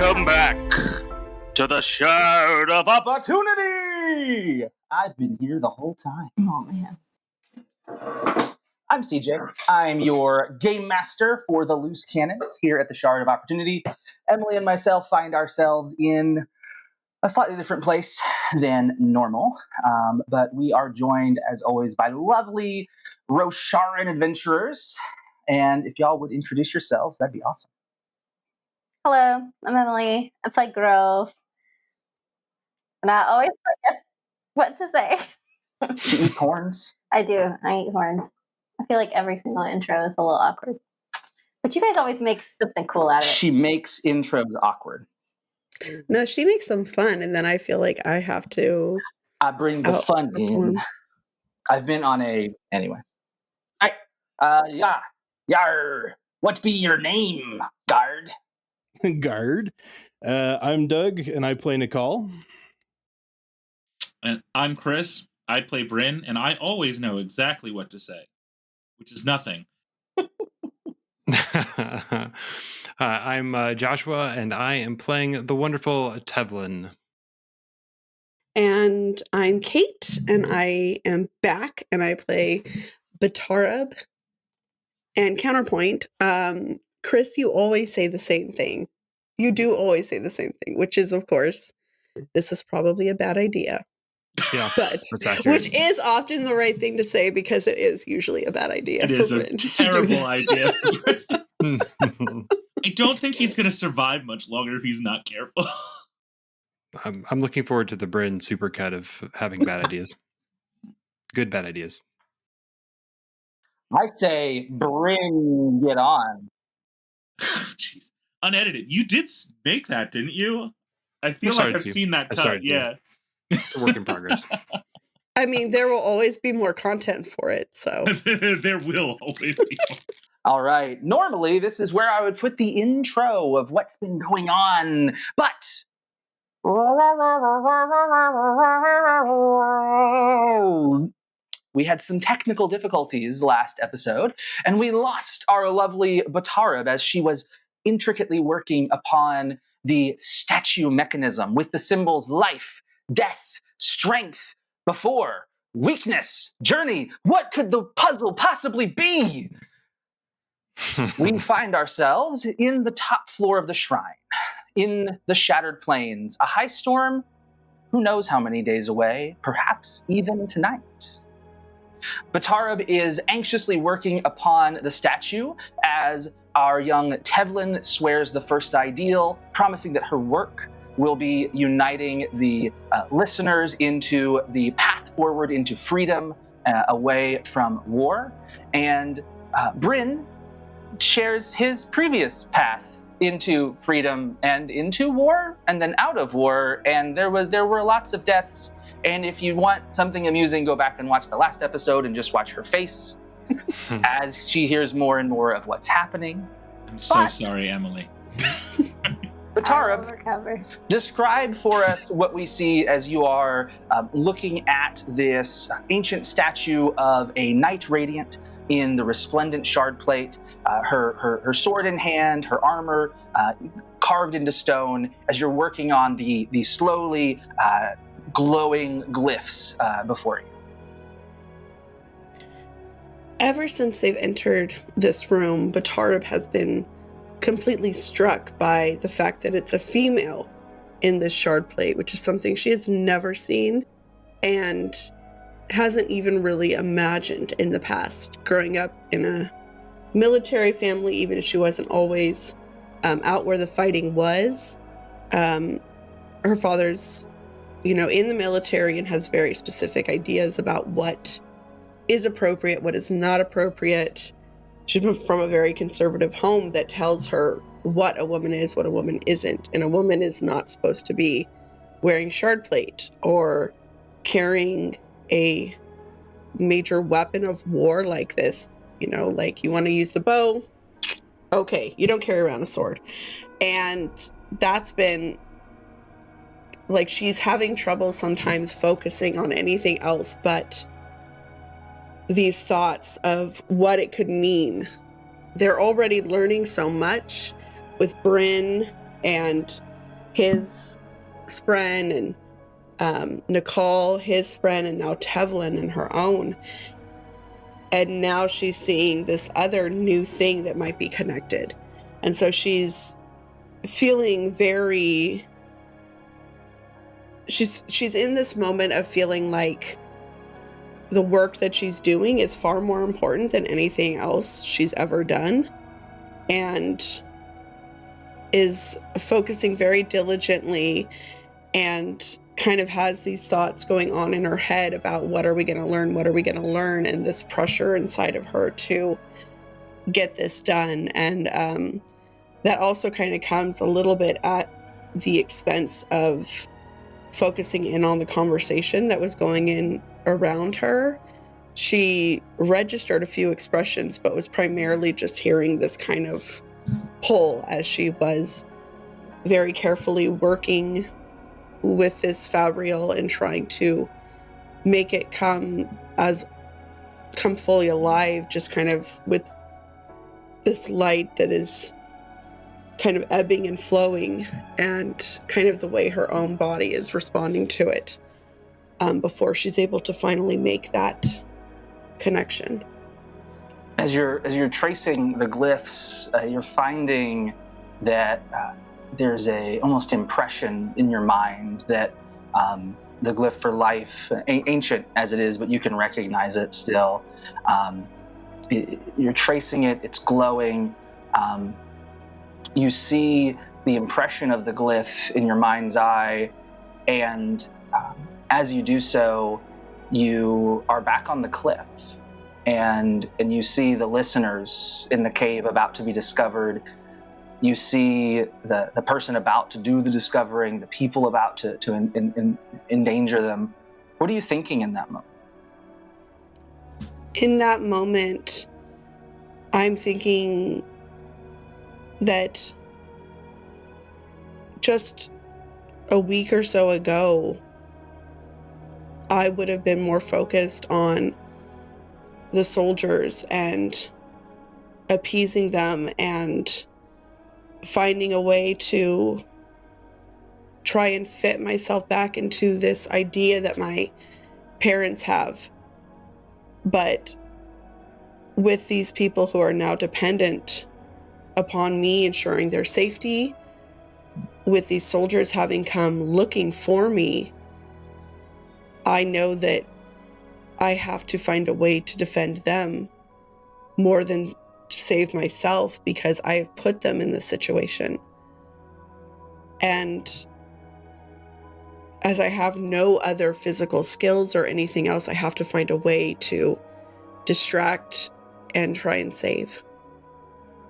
Welcome back to the Shard of Opportunity! I've been here the whole time. Oh, man. I'm CJ. I'm your game master for the Loose Canons here at the Shard of Opportunity. Emily and myself find ourselves in a slightly different place than normal, but we are joined, as always, by lovely Rosharan adventurers. And if y'all would introduce yourselves, that'd be awesome. Hello, I'm Emily. I play Grove. And I always forget what to say. Do you eat horns? I do. I eat horns. I feel like every single intro is a little awkward. But you guys always make something cool out of it. She makes intros awkward. No, she makes them fun, and then I feel like I have to... I bring the fun in. I've been on a... Anyway. Yar. What be your name, guard? Guard. I'm Doug, and I play Nakal. And I'm Chris. I play Bryn, and I always know exactly what to say, which is nothing. I'm Joshua, and I am playing the wonderful Tevlin. And I'm Cate, and I am back, and I play Batarab. And counterpoint, Chris, you always say the same thing. You do always say the same thing, which is, of course, this is probably a bad idea. Yeah, but which is often the right thing to say because it is usually a bad idea. It is a terrible idea. I don't think he's going to survive much longer if he's not careful. I'm looking forward to the Bryn supercut of having bad ideas. Good bad ideas. I say, bring it on. Jeez. Unedited. You did make that, didn't you? I feel like I've seen that cut. Yeah. It's a work in progress. I mean, there will always be more content for it, so. There will always be more. All right. Normally, this is where I would put the intro of what's been going on, but... We had some technical difficulties last episode, and we lost our lovely Batarab as she was intricately working upon the statue mechanism with the symbols life, death, strength, before, weakness, journey. What could the puzzle possibly be? We find ourselves in the top floor of the shrine, in the Shattered Plains, a high storm, who knows how many days away, perhaps even tonight. Batarab is anxiously working upon the statue as our young Tevlin swears the first ideal, promising that her work will be uniting the listeners into the path forward into freedom, away from war. And Bryn shares his previous path into freedom and into war, and then out of war, and there were lots of deaths. And if you want something amusing, go back and watch the last episode and just watch her face as she hears more and more of what's happening. I'm so sorry, Emily. Batarab, describe for us what we see as you are looking at this ancient statue of a knight radiant in the resplendent shard plate, her sword in hand, her armor carved into stone, as you're working on the slowly glowing glyphs before you. Ever since they've entered this room, Batarab has been completely struck by the fact that it's a female in this shard plate, which is something she has never seen and hasn't even really imagined in the past. Growing up in a military family, even if she wasn't always out where the fighting was, her father's, in the military and has very specific ideas about what is appropriate, what is not appropriate. She's been from a very conservative home that tells her what a woman is, what a woman isn't. And a woman is not supposed to be wearing shard plate or carrying a major weapon of war like this. Like you want to use the bow, okay, you don't carry around a sword. And that's been like, she's having trouble sometimes focusing on anything else but these thoughts of what it could mean. They're already learning so much with Bryn and his spren, and Nakal, his spren, and now Tevlin and her own. And now she's seeing this other new thing that might be connected. And so she's feeling very... She's in this moment of feeling like the work that she's doing is far more important than anything else she's ever done, and is focusing very diligently, and kind of has these thoughts going on in her head about what are we going to learn, and this pressure inside of her to get this done. And that also kind of comes a little bit at the expense of focusing in on the conversation that was going in around her. She registered a few expressions, but was primarily just hearing this kind of pull as she was very carefully working with this fabrial and trying to make it come fully alive, just kind of with this light that is kind of ebbing and flowing, and kind of the way her own body is responding to it, before she's able to finally make that connection. As you're tracing the glyphs, you're finding that there's a almost impression in your mind that the glyph for life, ancient as it is, but you can recognize it still. You're tracing it, it's glowing. You see the impression of the glyph in your mind's eye, and as you do so, you are back on the cliff, and you see the listeners in the cave about to be discovered. You see the person about to do the discovering, the people about to endanger them. What are you thinking in that moment? In that moment, I'm thinking that just a week or so ago, I would have been more focused on the soldiers and appeasing them and finding a way to try and fit myself back into this idea that my parents have. But with these people who are now dependent upon me ensuring their safety, with these soldiers having come looking for me, I know that I have to find a way to defend them more than to save myself, because I have put them in this situation. And as I have no other physical skills or anything else, I have to find a way to distract and try and save.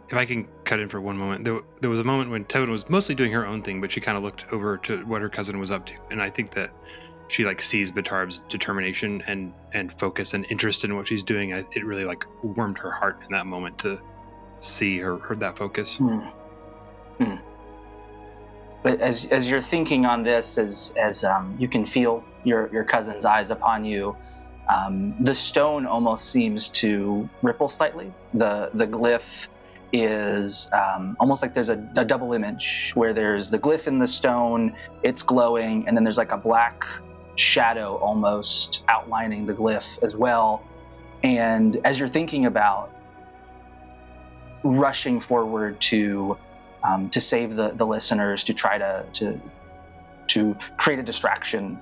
If I can cut in for one moment, there was a moment when Tevlin was mostly doing her own thing, but she kind of looked over to what her cousin was up to. And I think that she sees Batarab's determination and focus and interest in what she's doing. It really warmed her heart in that moment to see her that focus. But as you're thinking on this, as you can feel your cousin's eyes upon you, the stone almost seems to ripple slightly. The glyph is almost like there's a double image where there's the glyph in the stone, it's glowing, and then there's a black shadow almost outlining the glyph as well. And as you're thinking about rushing forward to save the listeners, to try to create a distraction,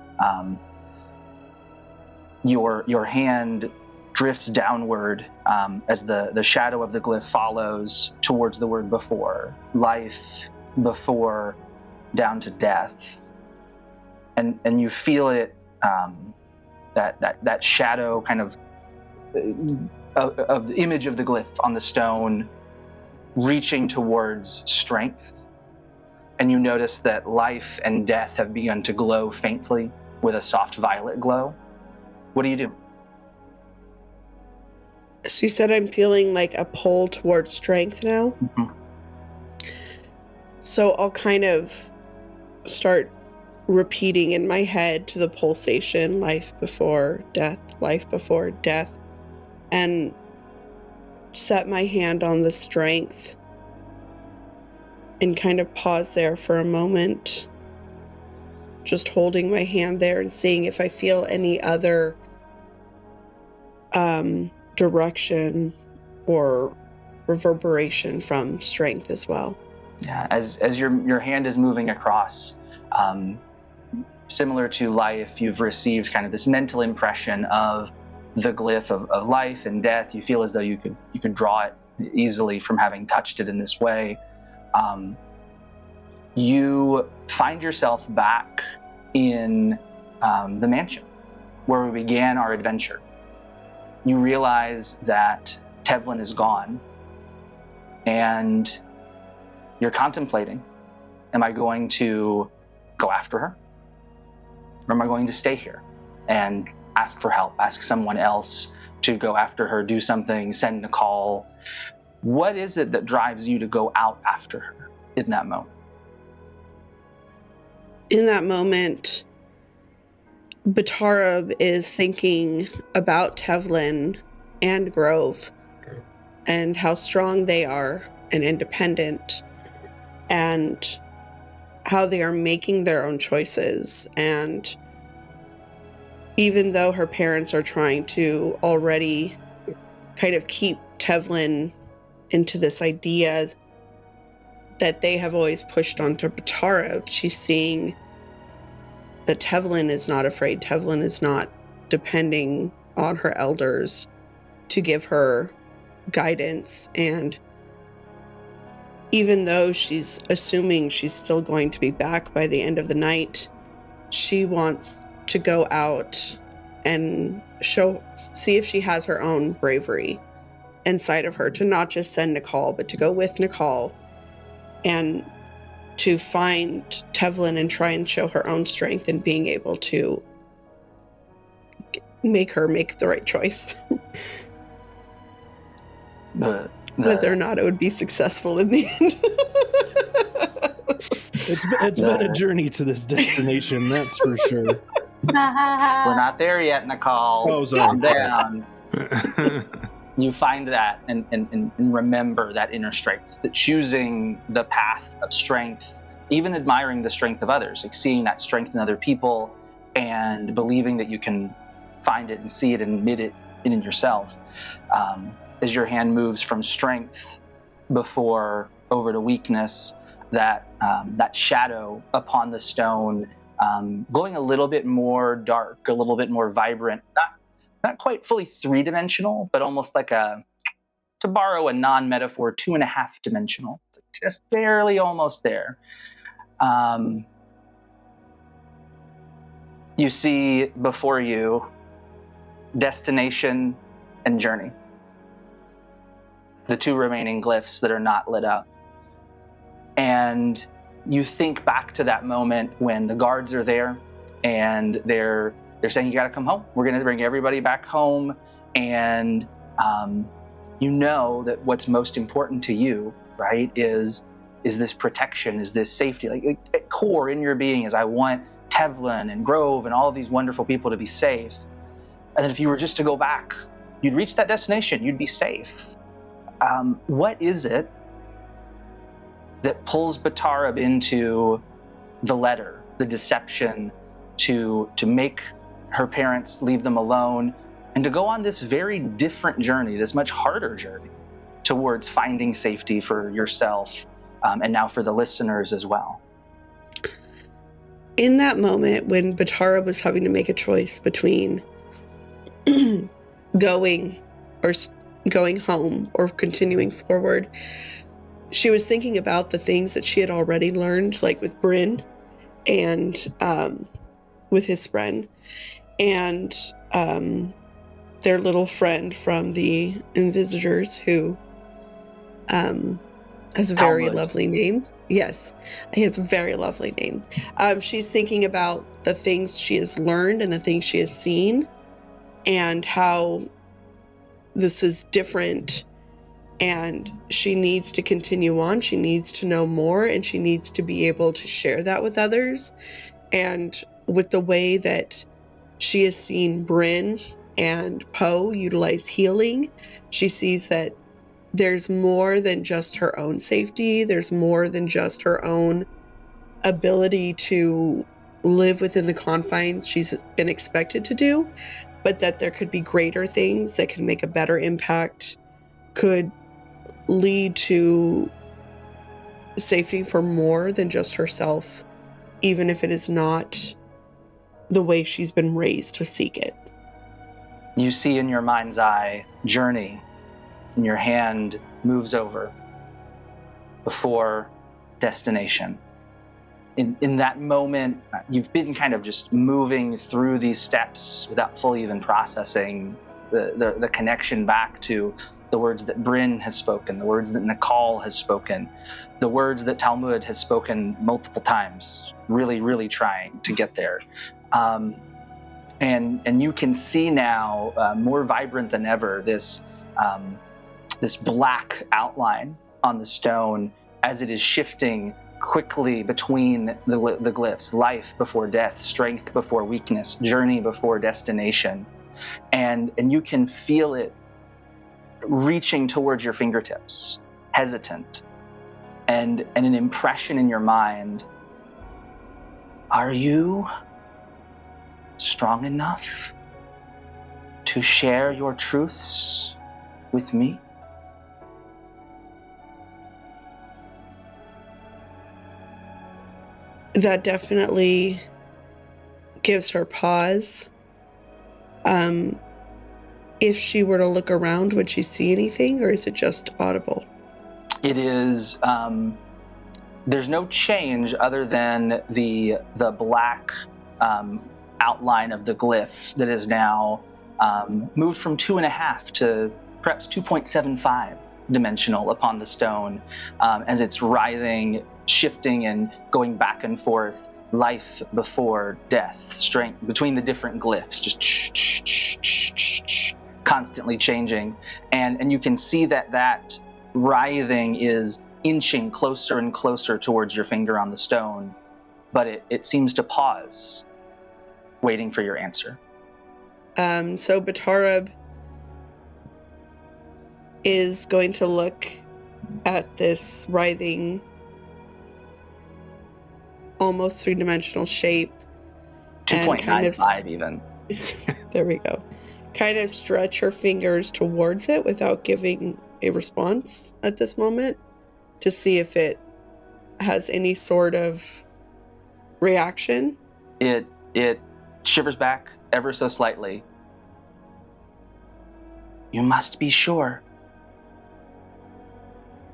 your hand drifts downward as the shadow of the glyph follows towards the word before, life, before, down to death. And you feel it, that shadow kind of the image of the glyph on the stone reaching towards strength. And you notice that life and death have begun to glow faintly with a soft violet glow. What do you do? So you said I'm feeling a pull towards strength now? Mm-hmm. So I'll kind of start repeating in my head to the pulsation, life before death, and set my hand on the strength and kind of pause there for a moment, just holding my hand there and seeing if I feel any other direction or reverberation from strength as well. Yeah, as your hand is moving across, similar to life, you've received kind of this mental impression of the glyph of life and death. You feel as though you could draw it easily from having touched it in this way. You find yourself back in the mansion where we began our adventure. You realize that Tevlin is gone, and you're contemplating, am I going to go after her? Or am I going to stay here and ask for help, ask someone else to go after her, do something, send Nakal? What is it that drives you to go out after her in that moment? In that moment, Batarab is thinking about Tevlin and Grove and how strong they are and independent, and how they are making their own choices. And even though her parents are trying to already kind of keep Tevlin into this idea that they have always pushed onto Batarab, she's seeing that Tevlin is not afraid. Tevlin is not depending on her elders to give her guidance. And even though she's assuming she's still going to be back by the end of the night, she wants to go out and see if she has her own bravery inside of her, to not just send Nakal, but to go with Nakal and to find Tevlin and try and show her own strength in being able to make her make the right choice. Whether or not it would be successful in the end. It's been a journey to this destination, that's for sure. We're not there yet, Nakal. Oh, sorry. Calm down. You find that and remember that inner strength, that choosing the path of strength, even admiring the strength of others, like seeing that strength in other people and believing that you can find it and see it and admit it in yourself. As your hand moves from strength before over to weakness, that shadow upon the stone, going a little bit more dark, a little bit more vibrant, not quite fully three-dimensional, but almost like to borrow a non-metaphor, 2.5-dimensional. It's just barely almost there. You see before you destination and journey, the two remaining glyphs that are not lit up. And you think back to that moment when the guards are there and they're saying, you got to come home. We're going to bring everybody back home. And you know that what's most important to you, right, is this protection, is this safety. Like at core in your being is, I want Tevlin and Grove and all of these wonderful people to be safe. And then if you were just to go back, you'd reach that destination, you'd be safe. What is it that pulls Batarab into the letter, the deception, to make her parents leave them alone, and to go on this very different journey, this much harder journey towards finding safety for yourself, and now for the listeners as well? In that moment when Batarab was having to make a choice between going home or continuing forward, she was thinking about the things that she had already learned, like with Bryn and with his friend, and their little friend from the Invisitors, who has a very lovely name. Yes, he has a very lovely name. She's thinking about the things she has learned and the things she has seen, and how this is different, and she needs to continue on. She needs to know more, and she needs to be able to share that with others. And with the way that she has seen Bryn and Poe utilize healing, she sees that there's more than just her own safety. There's more than just her own ability to live within the confines she's been expected to do, but that there could be greater things that could make a better impact, could lead to safety for more than just herself, even if it is not the way she's been raised to seek it. You see in your mind's eye, journey, and your hand moves over before destination. In that moment, you've been kind of just moving through these steps without fully even processing the connection back to the words that Bryn has spoken, the words that Nakal has spoken, the words that Talmud has spoken multiple times, really, really trying to get there. And you can see now, more vibrant than ever, this black outline on the stone as it is shifting quickly between the glyphs: life before death, strength before weakness, journey before destination. And you can feel it reaching towards your fingertips, hesitant, and an impression in your mind. Are you strong enough to share your truths with me? That definitely gives her pause. If she were to look around, would she see anything, or is it just audible? It is, there's no change other than the black outline of the glyph that is now moved from 2.5 to perhaps 2.75 dimensional upon the stone, as it's writhing, shifting, and going back and forth. Life before death, strength between the different glyphs, just constantly changing. And you can see that writhing is inching closer and closer towards your finger on the stone, but it seems to pause, waiting for your answer. So Batarab is going to look at this writhing, almost three-dimensional shape. 2.95 even. There we go. Kind of stretch her fingers towards it without giving a response at this moment to see if it has any sort of reaction. It shivers back ever so slightly. You must be sure.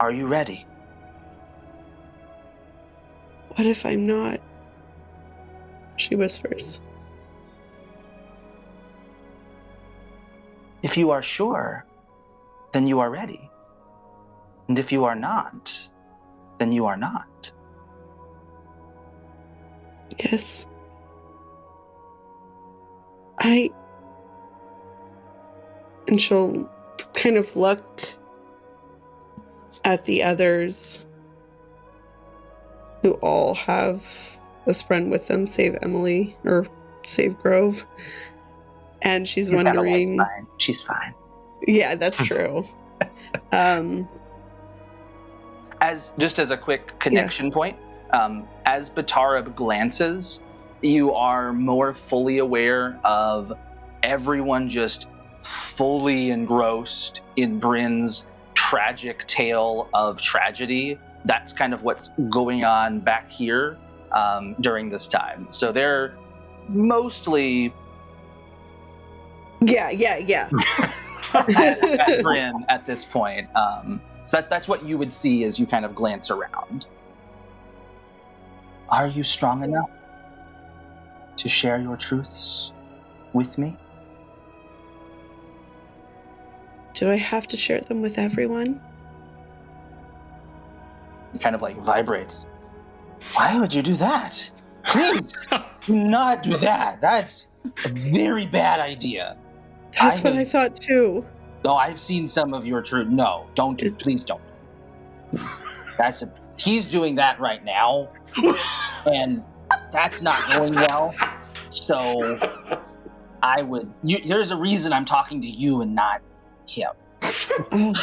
Are you ready? What if I'm not? She whispers. If you are sure, then you are ready. And if you are not, then you are not. Yes. And she'll kind of look at the others who all have a friend with them, save Emily, or save Grove. And she's wondering... Fine. She's fine. Yeah, that's true. As a quick connection point, as Batarab glances, you are more fully aware of everyone just fully engrossed in Bryn's tragic tale of tragedy. That's kind of what's going on back here during this time. So they're mostly... Yeah. at Bryn at this point. So that's what you would see as you kind of glance around. Are you strong enough to share your truths with me? Do I have to share them with everyone? It kind of like vibrates. Why would you do that? Please do not do that. That's a very bad idea. That's what I thought too. No, I've seen some of your truth. No, don't do. Please don't. He's doing that right now, and that's not going well. So I would. There's a reason I'm talking to you and not him. Oh.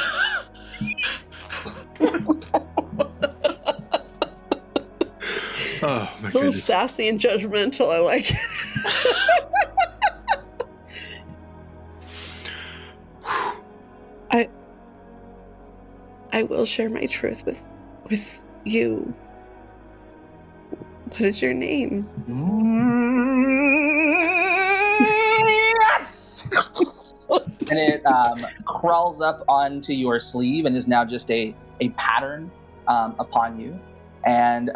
Oh my A little goodness. sassy and judgmental. I like it. I will share my truth with you. What is your name? Yes! And it crawls up onto your sleeve and is now just a pattern upon you. And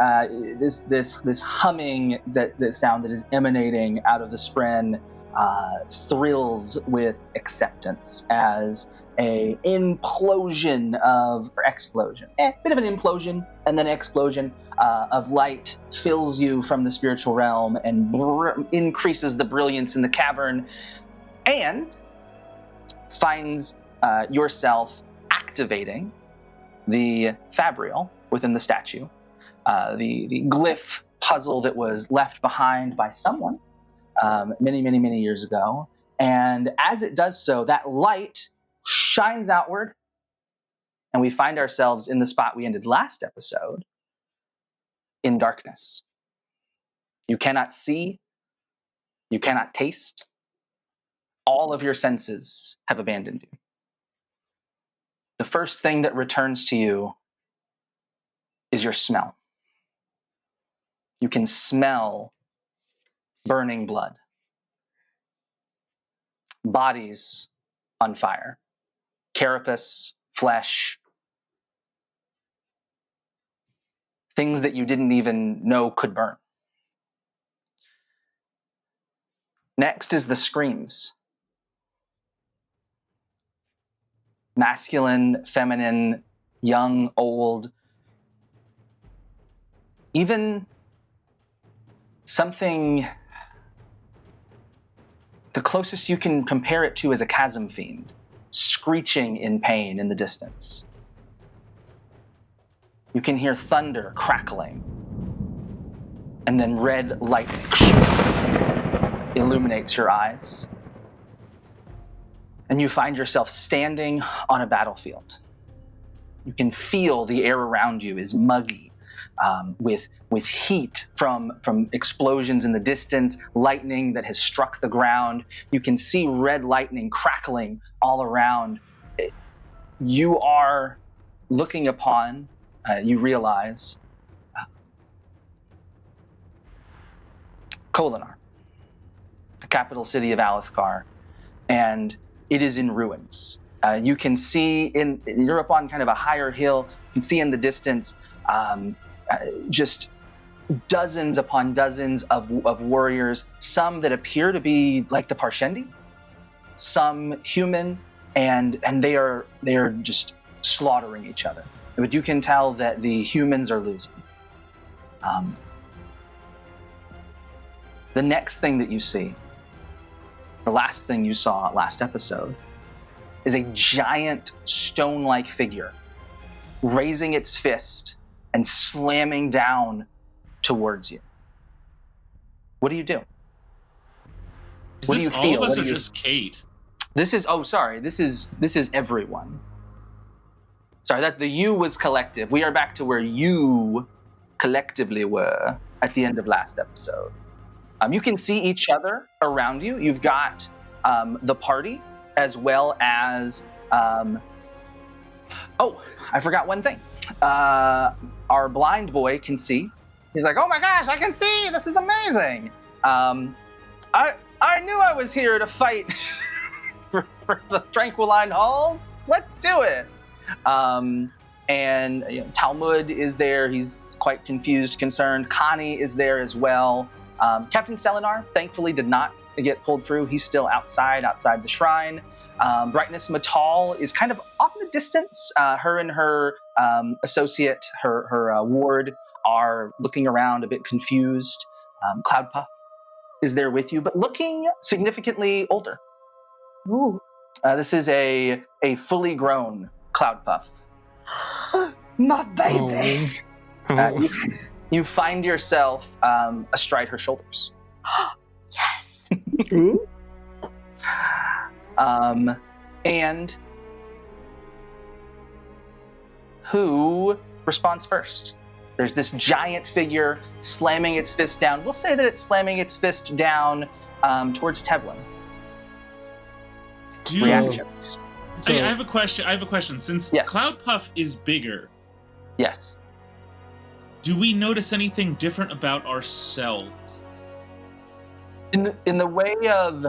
this humming, that sound that is emanating out of the spren thrills with acceptance as a implosion bit of an implosion and then explosion of light fills you from the spiritual realm and increases the brilliance in the cavern, and finds yourself activating the fabrial within the statue, the glyph puzzle that was left behind by someone many years ago. And as it does so, that light shines outward, and we find ourselves in the spot we ended last episode, in darkness. You cannot see, you cannot taste. All of your senses have abandoned you. The first thing that returns to you is your smell. You can smell burning blood, bodies on fire, carapace, flesh, things that you didn't even know could burn. Next is the screams. Masculine, feminine, young, old, even something, the closest you can compare it to is a chasm fiend, screeching in pain in the distance. You can hear thunder crackling, and then red lightning illuminates your eyes. And you find yourself standing on a battlefield. You can feel the air around you is muggy, with heat from explosions in the distance, lightning that has struck the ground. You can see red lightning crackling all around. You are looking upon, you realize, Kholinar, the capital city of Alethkar, and it is in ruins. You can see you're up on kind of a higher hill. You can see in the distance just dozens upon dozens of warriors, some that appear to be like the Parshendi, some human, and they are just slaughtering each other. But you can tell that the humans are losing. The next thing that you see, the last thing you saw last episode, is a giant stone-like figure raising its fist and slamming down towards you. What do you do? Is What do this you all feel? of us What or do you- just Cate? This is everyone. Sorry, that the you was collective. We are back to where you collectively were at the end of last episode. You can see each other around you. You've got the party as well as... oh, I forgot one thing. Our blind boy can see. He's like, oh my gosh, I can see! This is amazing! I knew I was here to fight for the Tranquiline Halls. Let's do it! And Talmud is there. He's quite confused, concerned. Khani is there as well. Captain Selenar, thankfully, did not get pulled through. He's still outside the shrine. Brightness Matal is kind of off in the distance. Her and her associate, her ward, are looking around a bit confused. Cloudpuff is there with you, but looking significantly older. Ooh. This is a fully grown Cloudpuff. My baby. Oh. You find yourself astride her shoulders. Yes. Ooh. And who responds first? There's this giant figure slamming its fist down. We'll say that it's slamming its fist down towards Tevlin. Reactions. I have a question. Since Yes. Cloud Puff is bigger, Yes. do we notice anything different about ourselves? In the way of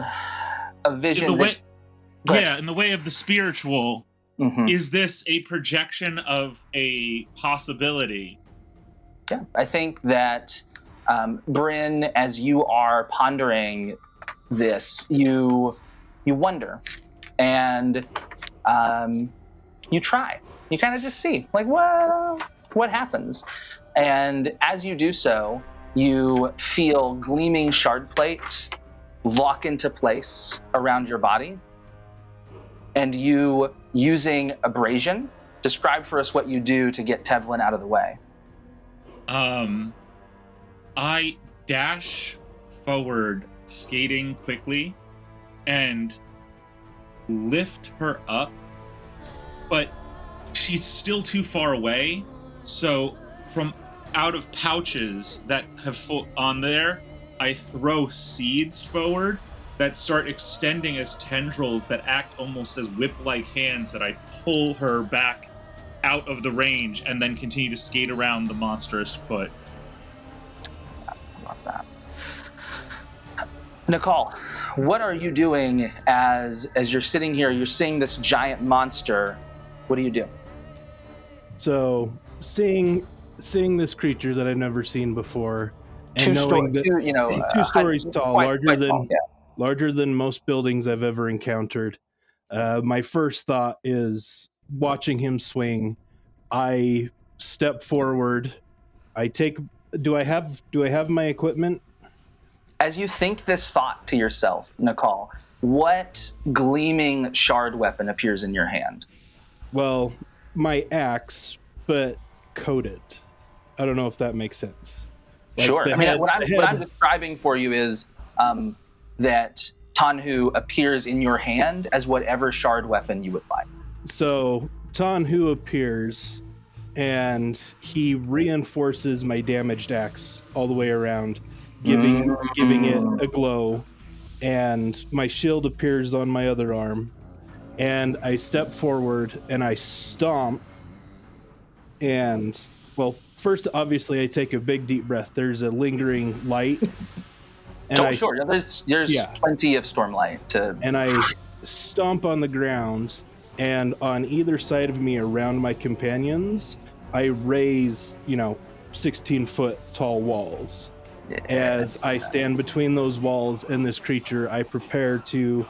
a vision. In the way of the spiritual, Mhm. is this a projection of a possibility? Yeah, I think that Bryn, as you are pondering this, you wonder, and you try. You kind of just see, like, what happens? And as you do so, you feel gleaming shard plate lock into place around your body, and you, using abrasion, describe for us what you do to get Tevlin out of the way. I dash forward, skating quickly, and lift her up, but she's still too far away. So from out of pouches that have on there, I throw seeds forward that start extending as tendrils that act almost as whip-like hands that I pull her back out of the range and then continue to skate around the monstrous foot. I love that. Nakal, what are you doing as you're sitting here, you're seeing this giant monster? What do you do? So seeing this creature that I've never seen before, and knowing that two stories tall, larger than most buildings I've ever encountered. My first thought is watching him swing. I step forward. Do I have my equipment? As you think this thought to yourself, Nakal, what gleaming shard weapon appears in your hand? Well, my axe, but coated. I don't know if that makes sense. Like sure. I mean, what I'm describing for you is that Tanhu appears in your hand as whatever shard weapon you would like. So Tanhu appears, and he reinforces my damaged axe all the way around, giving it a glow, and my shield appears on my other arm, and I step forward and I stomp, and well, first obviously I take a big deep breath. There's a lingering light. And sure. There's plenty of stormlight to. And I stomp on the ground, and on either side of me around my companions, I raise, 16-foot tall walls. Yeah. As I stand between those walls and this creature, I prepare to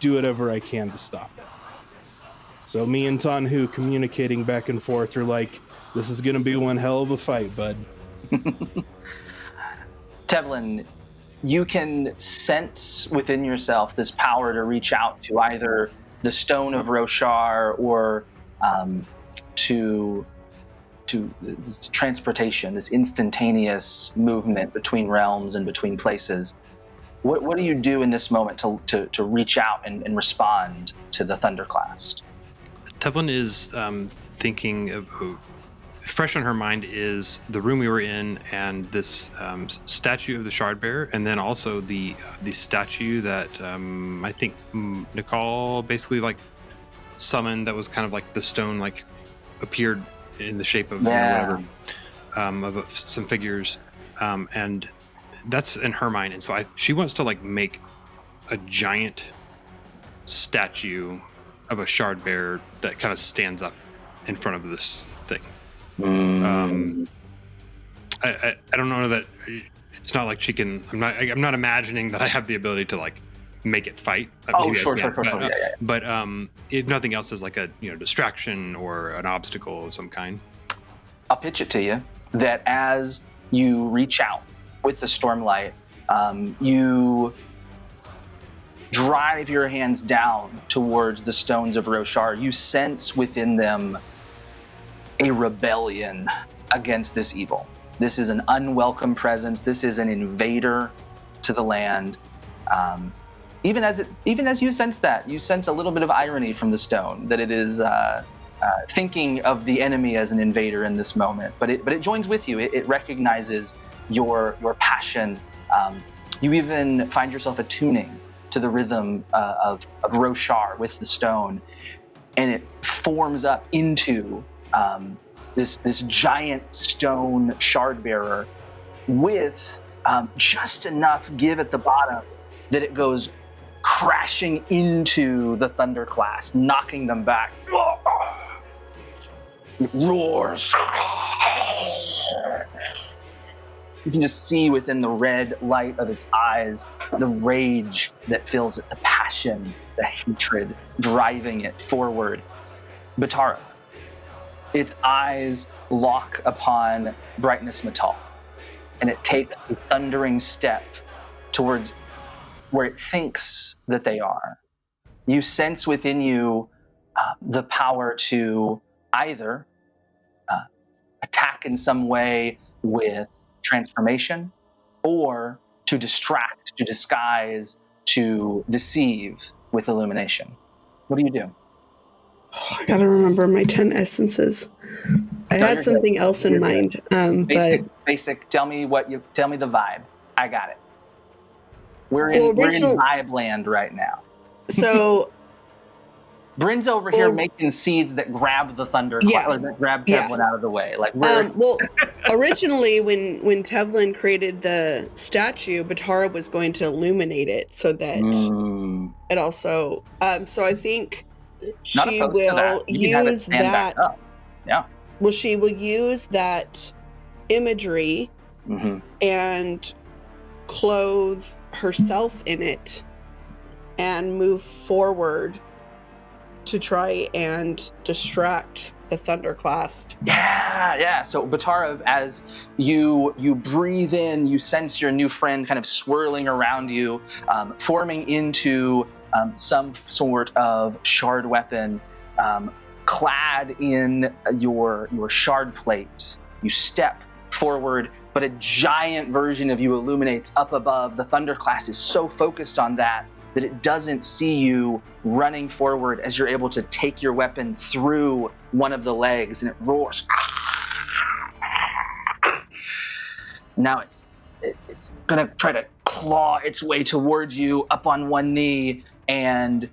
do whatever I can to stop it. So me and Tanhu communicating back and forth are like, this is going to be one hell of a fight, bud. Tevlin, you can sense within yourself this power to reach out to either the stone of Roshar or to transportation, this instantaneous movement between realms and between places. What do you do in this moment to reach out and respond to the Thunderclast? Tevlin is thinking of, fresh on her mind is the room we were in and this statue of the Shardbearer, and then also the statue that I think Nakal basically like summoned, that was kind of like the stone like appeared in the shape of whatever, of some figures, and that's in her mind. And so she wants to like make a giant statue of a Shardbearer that kind of stands up in front of this thing. I don't know that it's not like she can. I'm not imagining that I have the ability to like make it fight. Sure. But if nothing else, is like a distraction or an obstacle of some kind. I'll pitch it to you that as you reach out with the stormlight, you drive your hands down towards the stones of Roshar. You sense within them a rebellion against this evil. This is an unwelcome presence. This is an invader to the land. Even as you sense that, you sense a little bit of irony from the stone, that it is thinking of the enemy as an invader in this moment, but it joins with you. It recognizes your passion. You even find yourself attuning to the rhythm of Roshar with the stone, and it forms up into this giant stone shard bearer with just enough give at the bottom that it goes crashing into the Thunderclass, knocking them back. It roars. You can just see within the red light of its eyes the rage that fills it, the passion, the hatred driving it forward. Batarab, its eyes lock upon Brightness Matal, and it takes a thundering step towards where it thinks that they are. You sense within you the power to either attack in some way with transformation, or to distract, to disguise, to deceive with illumination. What do you do? I gotta remember my 10 essences. I had something else in mind, Basic. Tell me the vibe. I got it. We're in vibe land right now. So Bryn's over here making seeds that grab the thunder, or that grab Tevlin out of the way. Like originally when Tevlin created the statue, Batarab was going to illuminate it so that it also. So I think she will use that. Yeah. Well, she will use that imagery and clothe herself in it and move forward to try and distract the Thunderclast. Yeah. So Batarab, as you breathe in, you sense your new friend kind of swirling around you, forming into some sort of shard weapon, clad in your shard plate. You step forward, but a giant version of you illuminates up above. The Thunderclast is so focused on that it doesn't see you running forward as you're able to take your weapon through one of the legs, and it roars. Now it's gonna try to claw its way towards you up on one knee, and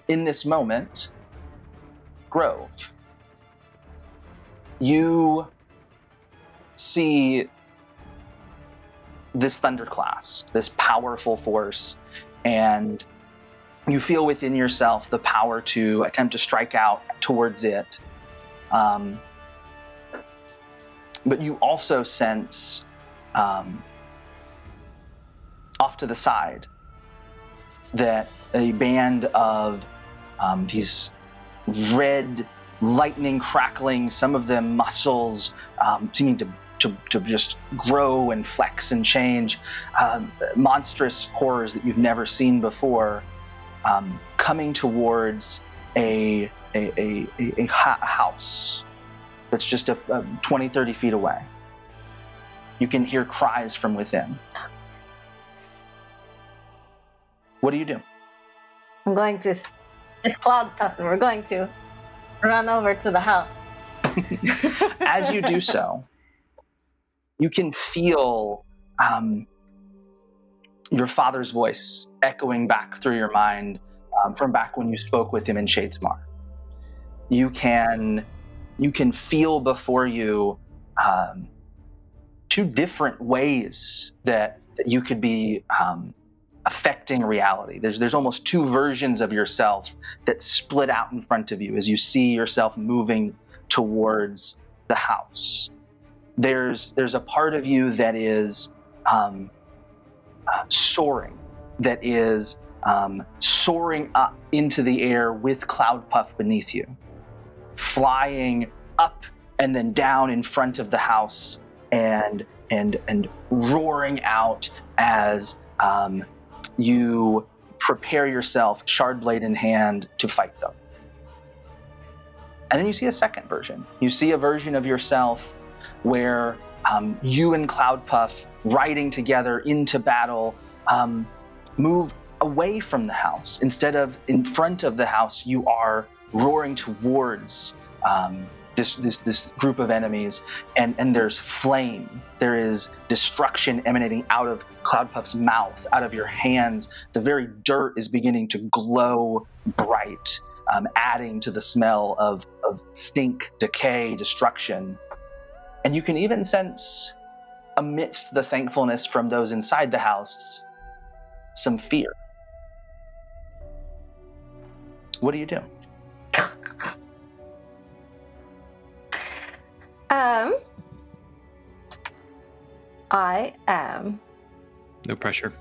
in this moment, Grove, you see this Thunderclast, this powerful force, and you feel within yourself the power to attempt to strike out towards it. But you also sense off to the side that a band of these red lightning crackling, some of them muscles seeming to just grow and flex and change, monstrous horrors that you've never seen before, coming towards a house that's just 20, 30 feet away. You can hear cries from within. What do you do? I'm going to, it's Cloud Puff, and we're going to run over to the house. As you do so, you can feel your father's voice echoing back through your mind from back when you spoke with him in Shadesmar. You can feel before you two different ways that you could be affecting reality. There's almost two versions of yourself that split out in front of you as you see yourself moving towards the house. There's a part of you that is soaring, that is soaring up into the air with Cloud Puff beneath you, flying up and then down in front of the house, and roaring out as you prepare yourself, shard blade in hand, to fight them. And then you see a second version. You see a version of yourself where you and Cloud Puff, riding together into battle, move away from the house. Instead of in front of the house, you are roaring towards this group of enemies, and there's flame. There is destruction emanating out of Cloudpuff's mouth, out of your hands. The very dirt is beginning to glow bright, adding to the smell of stink, decay, destruction. And you can even sense, amidst the thankfulness from those inside the house, some fear. What do you do? I am. No pressure.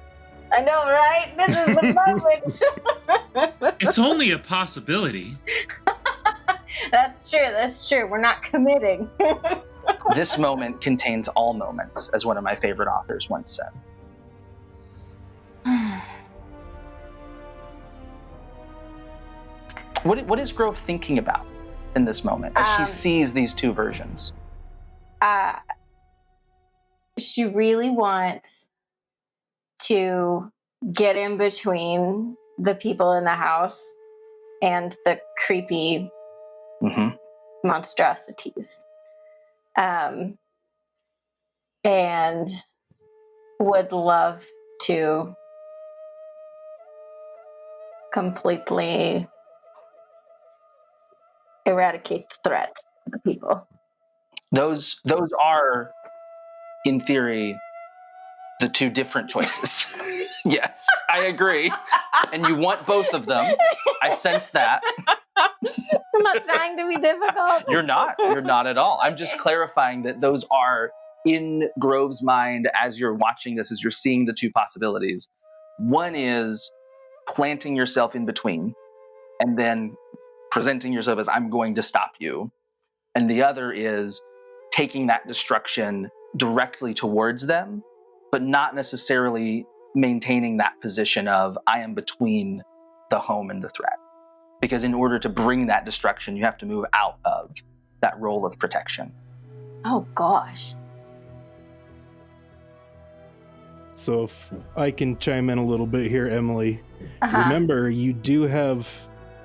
I know, right? This is the moment. It's only a possibility. That's true. That's true. We're not committing. This moment contains all moments, as one of my favorite authors once said. What is Grove thinking about in this moment as she sees these two versions? She really wants to get in between the people in the house and the creepy monstrosities. And would love to completely eradicate the threat to the people. Those are, in theory, the two different choices. Yes, I agree. And you want both of them. I sense that. I'm not trying to be difficult. You're not at all. I'm just clarifying that those are in Grove's mind as you're watching this, as you're seeing the two possibilities. One is planting yourself in between and then presenting yourself as, I'm going to stop you. And the other is taking that destruction directly towards them, but not necessarily maintaining that position of, I am between the home and the threat. Because in order to bring that destruction, you have to move out of that role of protection. Oh, gosh. So if I can chime in a little bit here, Emily, remember, you do have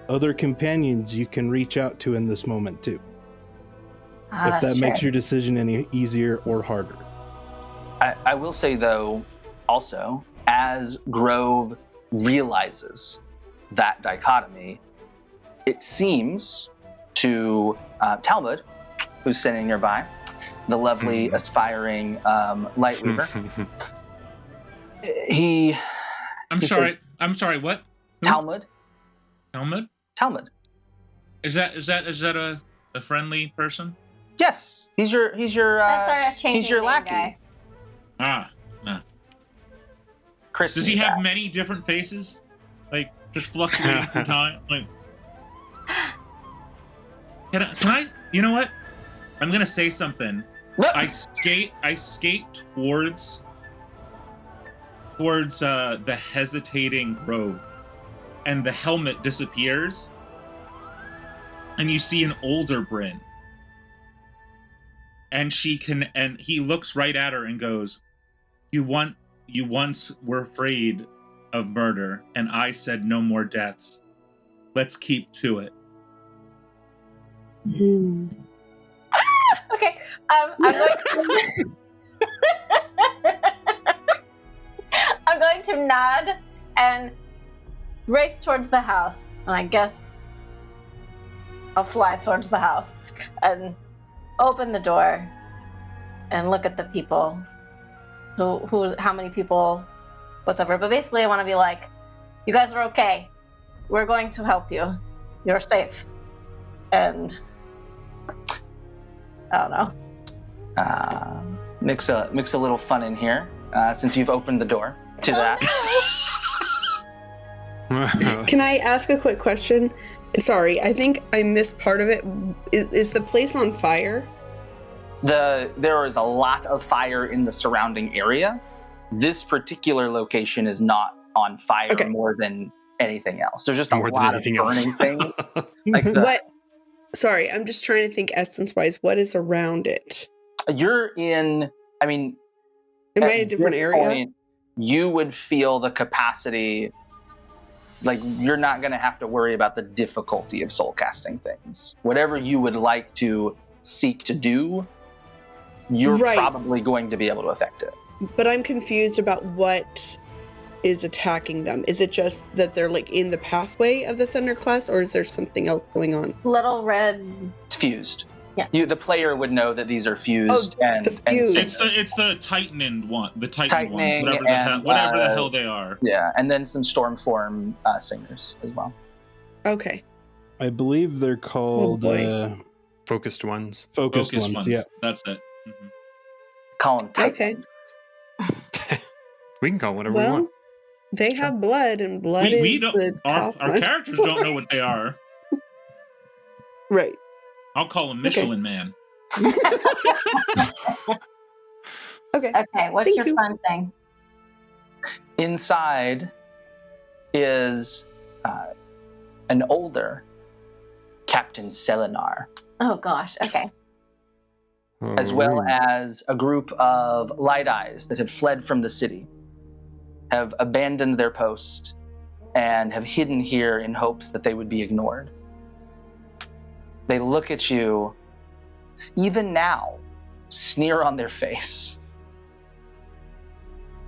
other companions you can reach out to in this moment, too. If that makes your decision any easier or harder. I will say, though, also, as Grove realizes that dichotomy, it seems to Talmud, who's sitting nearby, the lovely, aspiring Lightweaver. I'm sorry, what? Who? Talmud. Is that a friendly person? Yes, he's your That's our lackey. guy. Chris, does he have many different faces? Like, just fluctuating through time? Like, can I? You know what? I'm gonna say something. What? I skate towards the hesitating Grove, and the helmet disappears, and you see an older Bryn. And he looks right at her and goes, You once were afraid of murder, and I said no more deaths. Let's keep to it. Okay, I'm going to nod and race towards the house. And I guess I'll fly towards the house and open the door and look at the people. How many people, whatever. But basically I want to be like, you guys are okay. We're going to help you. You're safe. And I don't know. Mix a little fun in here, since you've opened the door to that. Can I ask a quick question? Sorry, I think I missed part of it. Is the place on fire? There is a lot of fire in the surrounding area. This particular location is not on fire more than anything else. There's just a lot of burning things. What? Sorry, I'm just trying to think essence-wise. What is around it? You're in. I mean, am I in a different area? Point, you would feel the capacity like you're not going to have to worry about the difficulty of soul casting things. Whatever you would like to seek to do, you're Right. probably going to be able to affect it. But I'm confused about what is attacking them. Is it just that they're like in the pathway of the Thunderclass, or is there something else going on? Little red. It's fused. Yeah. The player would know that these are fused and the fused. It's the Titaned one, the Titan ones, Tightening whatever the and, hell they are. Yeah, and then some Stormform singers as well. Okay. I believe they're called boy. focused ones. Focused ones. Yeah. That's it. Mm-hmm. Call them Okay. Titans. We can call them whatever we Well, want. they have blood, and blood We is don't. the Our top one. characters don't know what they are. Right. I'll call him Michelin Man. Okay. Okay, what's Thank your you. fun thing? Inside is an older Captain Selenar, Oh gosh. Okay. as well as a group of Light Eyes that have fled from the city, have abandoned their post, and have hidden here in hopes that they would be ignored. They look at you, even now, sneer on their face.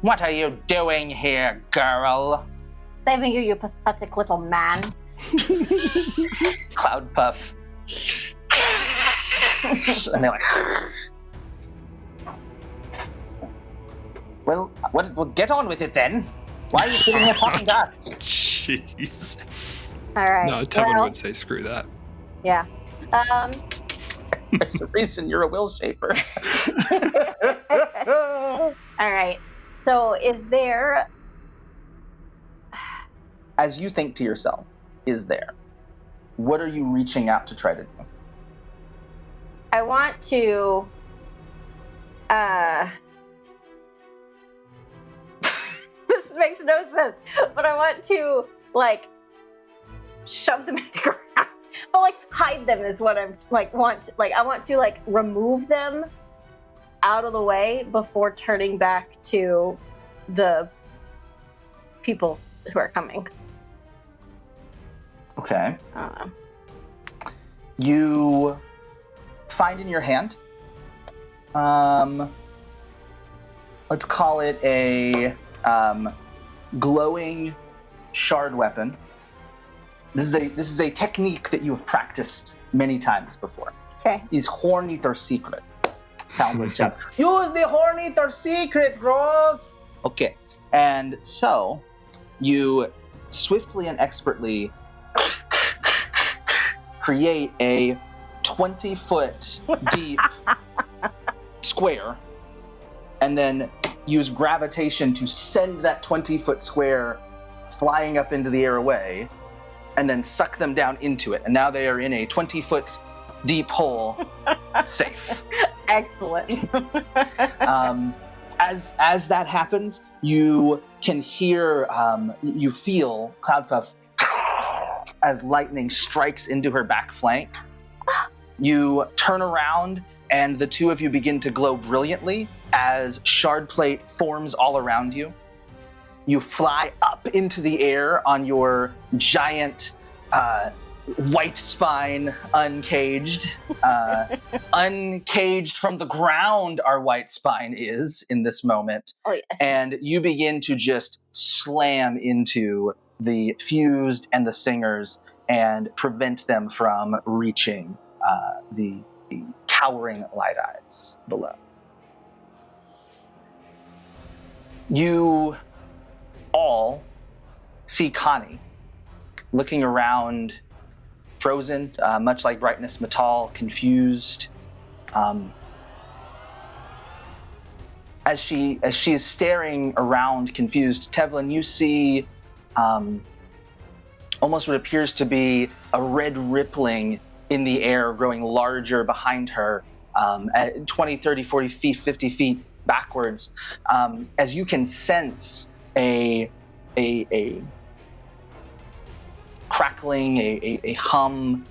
What are you doing here, girl? Saving you, you pathetic little man. Cloud puff. And they're like, well, get on with it then. Why are you sitting here talking to us? Jeez. All right. No, Tevlin well, would say screw that. yeah. There's a reason you're a will shaper. All right. So, is there? As you think to yourself, is there? What are you reaching out to try to do? I want to. This makes no sense, but I want to shove them in the ground. But hide them is what I'm I want to remove them out of the way before turning back to the people who are coming. Okay. I don't know. You find in your hand, let's call it a glowing shard weapon. This is a technique that you have practiced many times before. Okay. Is Horn Ether secret. Use the Horn Ether secret, Grove! Okay. And so you swiftly and expertly create a 20-foot deep square, and then use gravitation to send that 20-foot square flying up into the air away, and then suck them down into it. And now they are in a 20-foot deep hole, safe. Excellent. As that happens, you can hear, you feel Cloudpuff as lightning strikes into her back flank. You turn around, and the two of you begin to glow brilliantly as shard plate forms all around you. You fly up into the air on your giant white spine, uncaged. Uncaged from the ground, our white spine is in this moment. Oh, yes. And you begin to just slam into the fused and the singers and prevent them from reaching the cowering Light Eyes below. You all see Khani looking around, frozen, much like Brightness Matal, confused. As she is staring around, confused, Tevlin, you see almost what appears to be a red rippling in the air, growing larger behind her, at 20, 30, 40 feet, 50 feet backwards, as you can sense a crackling, a hum,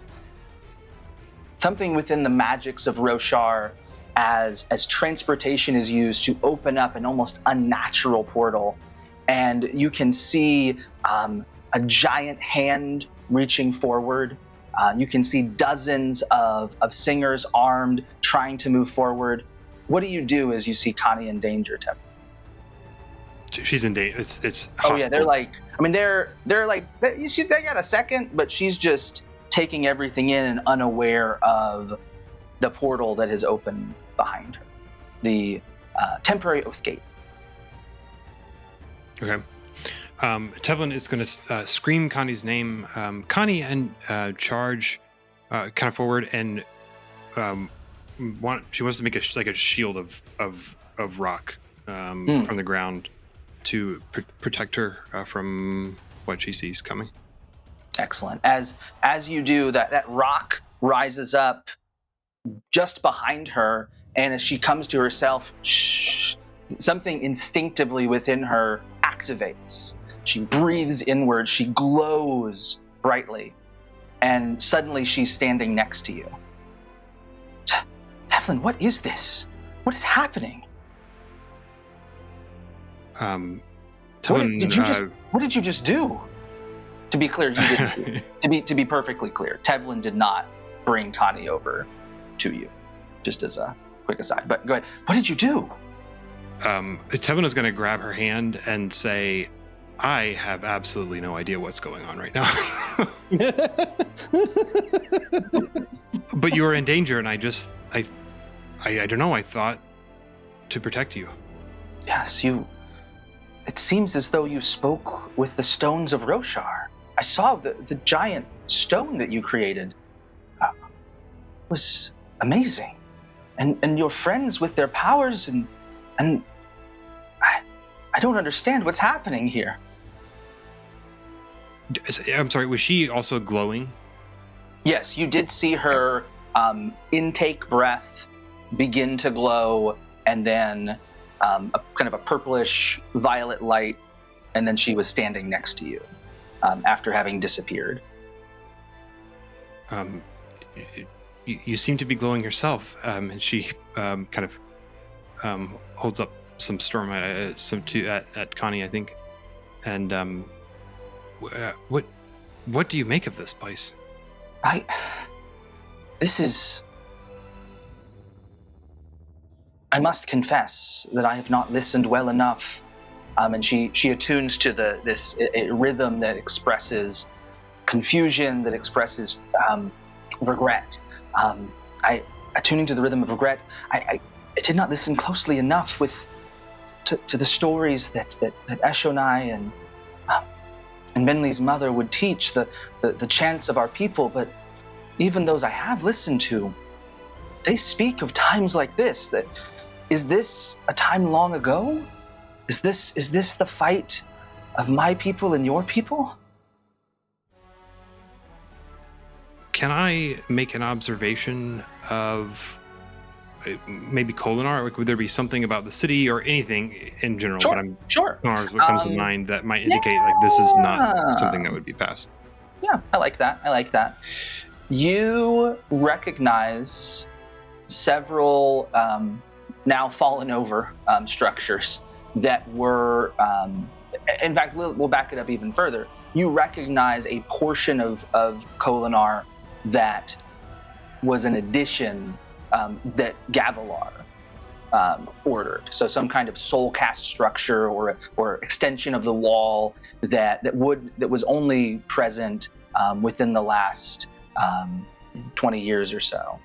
something within the magics of Roshar as transportation is used to open up an almost unnatural portal, and you can see a giant hand reaching forward. You can see dozens of singers armed, trying to move forward. What do you do as you see Khani in danger, Tevlin? She's in danger. It's Oh yeah, hostile. they're like, I mean, they're like, they got a second, but she's just taking everything in and unaware of the portal that has opened behind her, the temporary oath gate. Okay. Tevlin is going to scream Connie's name, Connie, and charge kind of forward, and she wants to make a shield of rock from the ground to protect her from what she sees coming. Excellent. As you do, that rock rises up just behind her, and as she comes to herself, something instinctively within her activates. She breathes inward, she glows brightly, and suddenly she's standing next to you. Tevlin, what is this? What is happening? Tevlin, What did you just do? To be clear, you didn't. to be perfectly clear, Tevlin did not bring Khani over to you. Just as a quick aside. But go ahead. What did you do? Tevlin is going to grab her hand and say, I have absolutely no idea what's going on right now. But you are in danger, and I don't know, I thought to protect you. Yes, it seems as though you spoke with the stones of Roshar. I saw the giant stone that you created. Was amazing. And your friends with their powers, and I don't understand what's happening here. I'm sorry, was she also glowing? Yes, you did see her intake breath begin to glow, and then a kind of a purplish violet light, and then she was standing next to you after having disappeared. You seem to be glowing yourself, and she kind of holds up some storm at Khani, I think. And what do you make of this place? I must confess that I have not listened well enough. And she attunes to this rhythm that expresses confusion, that expresses regret. Attuning to the rhythm of regret, I did not listen closely enough to the stories that Eshonai and Menli's mother would teach, the chants of our people. But even those I have listened to, they speak of times like this. Is this a time long ago? Is this the fight of my people and your people? Can I make an observation of maybe Kolinar? Like, would there be something about the city or anything in general? Sure. What comes to mind that might indicate like this is not something that would be passed? Yeah, I like that. You recognize several now fallen over structures that were, in fact, we'll back it up even further. You recognize a portion of Kolinar that was an addition that Gavilar ordered. So some kind of soul cast structure or extension of the wall that was only present within the last 20 years or so.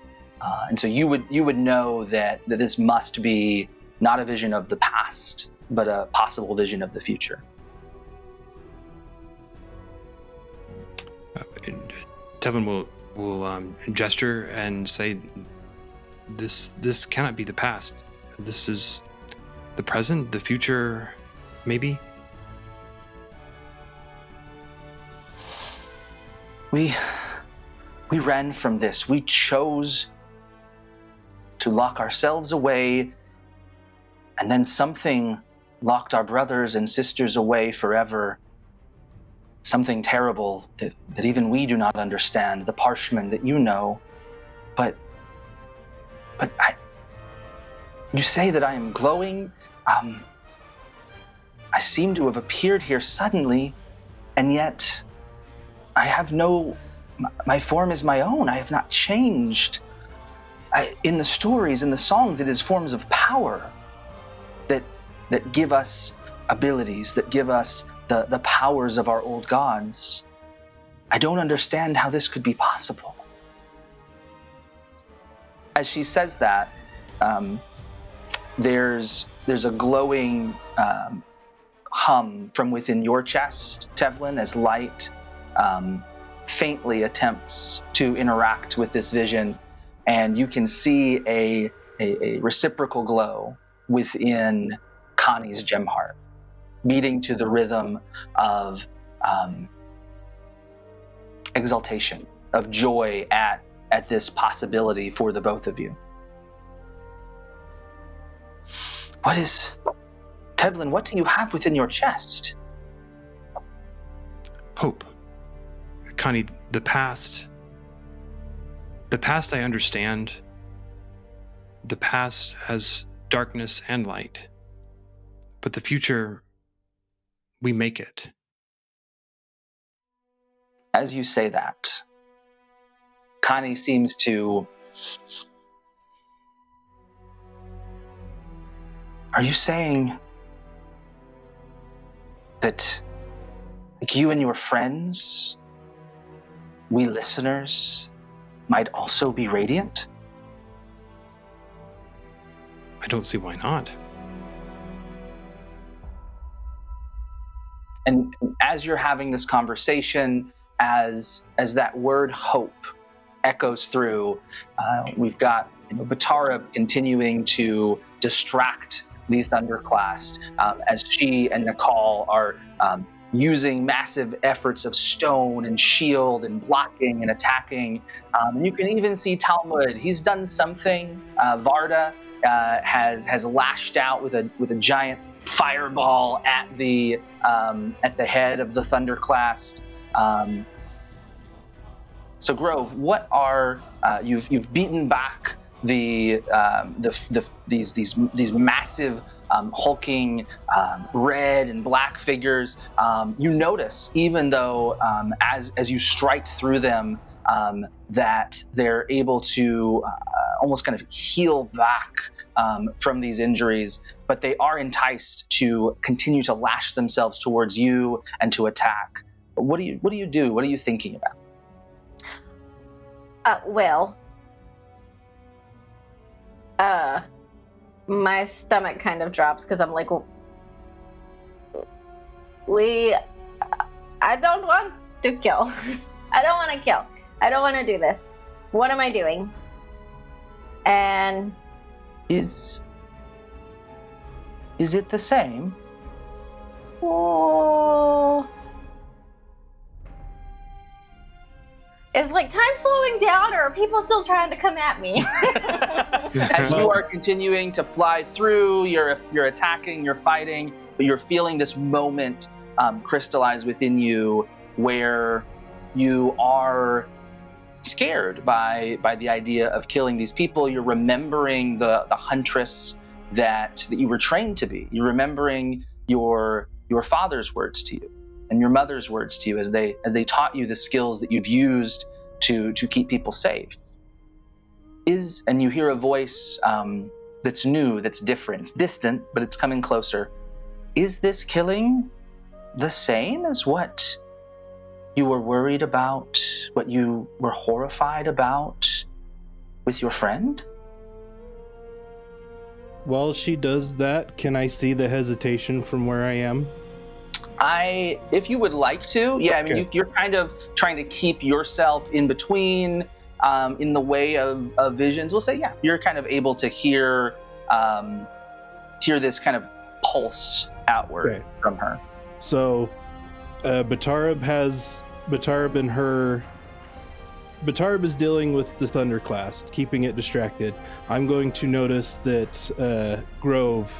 And so you would know that this must be not a vision of the past, but a possible vision of the future. Tevlin will gesture and say, "This cannot be the past. This is the present, the future, maybe." We ran from this. We chose to lock ourselves away, and then something locked our brothers and sisters away forever. Something terrible that even we do not understand, the Parshman that you know. But you say that I am glowing. I seem to have appeared here suddenly, and yet I have my form is my own. I have not changed. In the stories, in the songs, it is forms of power that give us abilities, that give us the powers of our old gods. I don't understand how this could be possible. As she says that, there's a glowing hum from within your chest, Tevlin, as light faintly attempts to interact with this vision, and you can see a reciprocal glow within Khani's gem heart, beating to the rhythm of exaltation, of joy at this possibility for the both of you. Tevlin, what do you have within your chest? Hope. Khani, the past I understand. The past has darkness and light. But the future, we make it. As you say that, Khani seems to... Are you saying that you and your friends, we listeners, might also be radiant? I don't see why not. And as you're having this conversation, as that word hope echoes through, we've got Batarab continuing to distract the Thunderclast as she and Nakal are using massive efforts of stone and shield and blocking and attacking. You can even see Talmud. He's done something. Varda has lashed out with a giant fireball at the head of the Thunderclass. So Grove, what are you've beaten back these massive hulking red and black figures. You notice, even though as you strike through them, that they're able to almost kind of heal back from these injuries, but they are enticed to continue to lash themselves towards you and to attack. What do you do? What are you thinking about? My stomach kind of drops because I'm like, I don't want to kill. I don't want to kill. I don't want to do this. What am I doing? And is it the same? Oh, is like time slowing down, or are people still trying to come at me? As you are continuing to fly through, you're attacking, you're fighting, but you're feeling this moment crystallize within you where you are scared by the idea of killing these people. You're remembering the huntress that you were trained to be. You're remembering your father's words to you and your mother's words to you as they taught you the skills that you've used to keep people safe. And you hear a voice that's new, that's different. It's distant, but it's coming closer. Is this killing the same as what you were worried about, what you were horrified about with your friend? While she does that, can I see the hesitation from where I am? If you would like to, yeah. Okay. I mean, you're kind of trying to keep yourself in between, in the way of visions. We'll say, yeah, you're kind of able to hear this kind of pulse outward from her. So, Batarab is dealing with the Thunderclast, keeping it distracted. I'm going to notice that Grove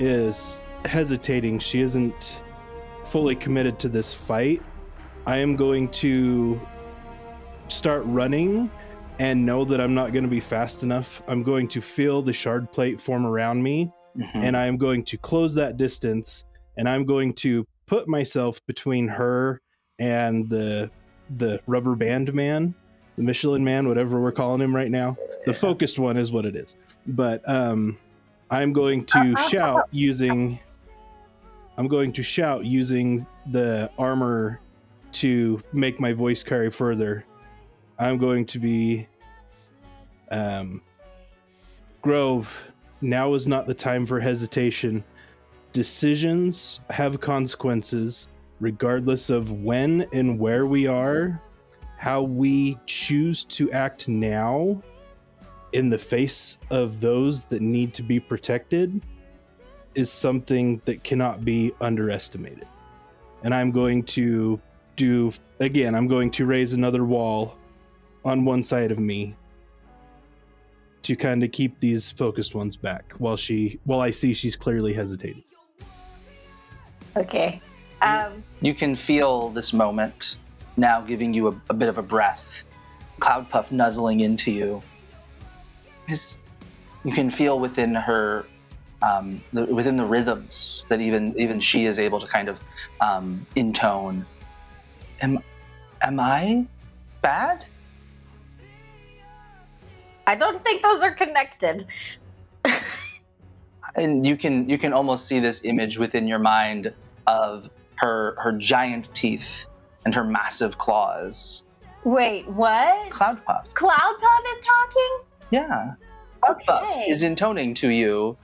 is hesitating. She isn't fully committed to this fight. I am going to start running and know that I'm not going to be fast enough. I'm going to feel the shard plate form around me, and I am going to close that distance and I'm going to put myself between her and the rubber band man, the Michelin man, whatever we're calling him right now. The focused one is what it is. But I'm going to shout using the armor to make my voice carry further. I'm going to be Grove, now is not the time for hesitation. Decisions have consequences, regardless of when and where we are. How we choose to act now in the face of those that need to be protected is something that cannot be underestimated. And I'm going to raise another wall on one side of me to kind of keep these focused ones back while I see she's clearly hesitating. Okay. You can feel this moment now giving you a bit of a breath. Cloudpuff nuzzling into you. You can feel within her, within the rhythms that even she is able to kind of intone. Am I bad? I don't think those are connected. And you can almost see this image within your mind of her giant teeth and her massive claws. Wait, what? Cloudpuff. Cloudpuff is talking? Yeah. Cloudpuff Okay. is intoning to you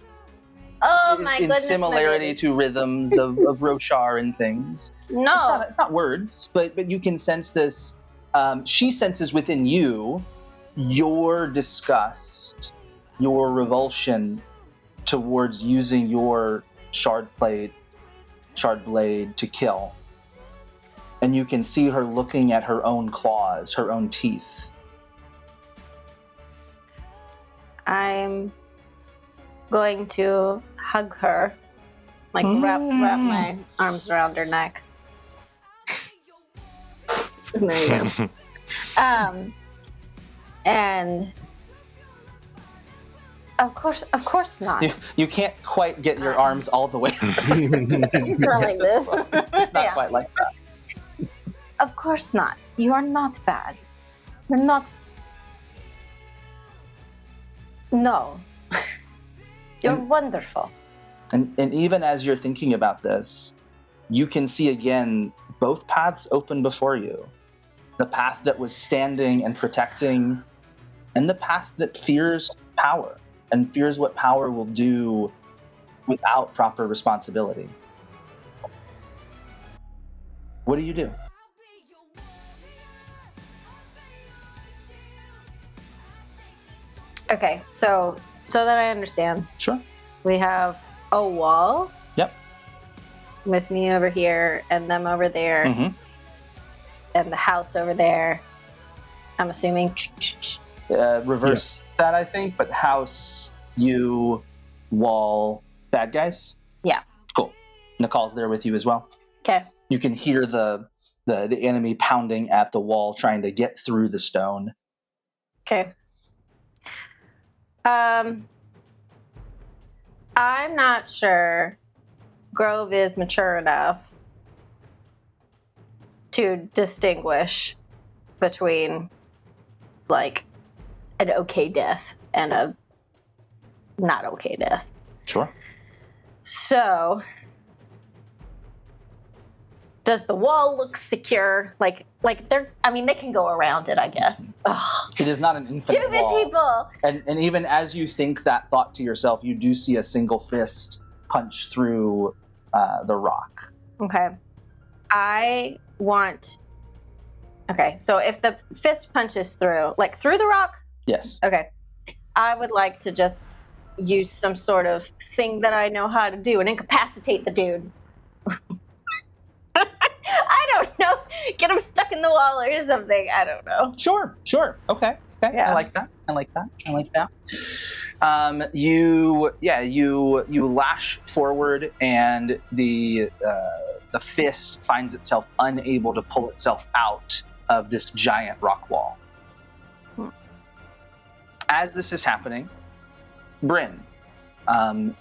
Oh my in goodness. similarity my to rhythms of Roshar and things. baby. No. It's not words, but you can sense this. She senses within you your disgust, your revulsion towards using your shard blade to kill. And you can see her looking at her own claws, her own teeth. I'm going to hug her, like wrap my arms around her neck. There you go. And of course not. You can't quite get your arms all the way. He's like this. It's not Yeah. quite like that. Of course not. You are not bad. You're not. No. You're wonderful. And even as you're thinking about this, you can see again both paths open before you. The path that was standing and protecting, and the path that fears power and fears what power will do without proper responsibility. What do you do? Okay, so that I understand, Sure. we have a wall. Yep. With me over here and them over there, Mm-hmm. and the house over there. I'm assuming. Reverse that, I think, but house, you, wall, bad guys? Yeah. Cool. Nakal's there with you as well. Okay. You can hear the enemy pounding at the wall, trying to get through the stone. Okay. I'm not sure Grove is mature enough to distinguish between, like, an okay death and a not okay death. Sure. So, does the wall look secure? Like they can go around it, I guess. Ugh. It is not an infinite Stupid wall. people. And even as you think that thought to yourself, you do see a single fist punch through the rock. Okay. Okay, so if the fist punches through, like through the rock, Yes. okay, I would like to just use some sort of thing that I know how to do and incapacitate the dude. I don't know. Get him stuck in the wall or something. I don't know. Sure. Okay. Yeah. I like that. You lash forward, and the fist finds itself unable to pull itself out of this giant rock wall. As this is happening, Bryn,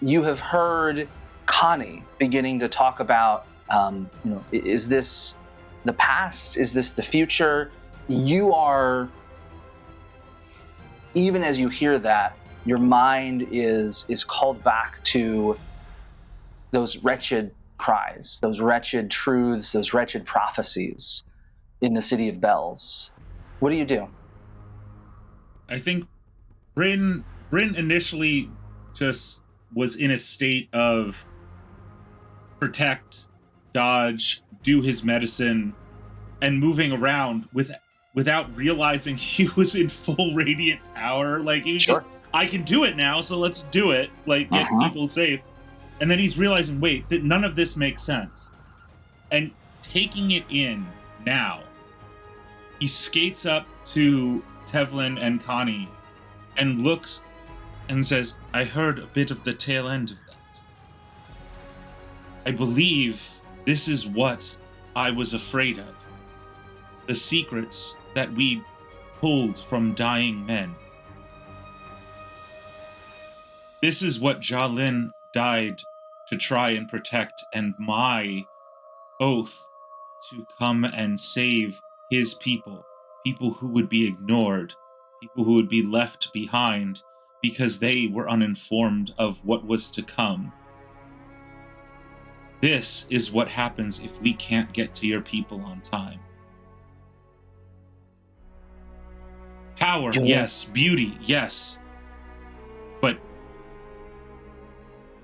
you have heard Khani beginning to talk about, is this the past? Is this the future? You are, even as you hear that, your mind is called back to those wretched cries, those wretched truths, those wretched prophecies in the City of Bells. What do you do? I think Bryn initially just was in a state of protect, dodge, do his medicine, and moving around without realizing he was in full radiant power. Like, he was just, I can do it now, so let's do it. Like, get people safe. And then he's realizing, wait, that none of this makes sense. And taking it in now, he skates up to Tevlin and Khani and looks and says, I heard a bit of the tail end of that. I believe this is what I was afraid of. The secrets that we pulled from dying men. This is what Jalin died to try and protect, and my oath to come and save his people who would be ignored, people who would be left behind because they were uninformed of what was to come. This is what happens if we can't get to your people on time. Power, yes. Beauty, yes. But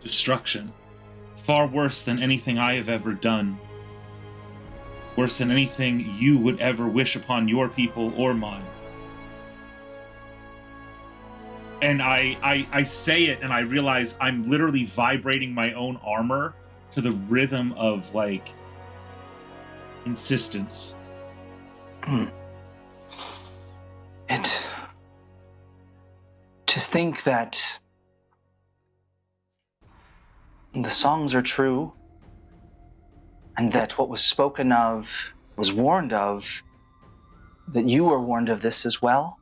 destruction. Far worse than anything I have ever done. Worse than anything you would ever wish upon your people or mine. And I say it and I realize I'm literally vibrating my own armor to the rhythm of, like, insistence. To think that the songs are true, and that what was spoken of was warned of, that you were warned of this as well.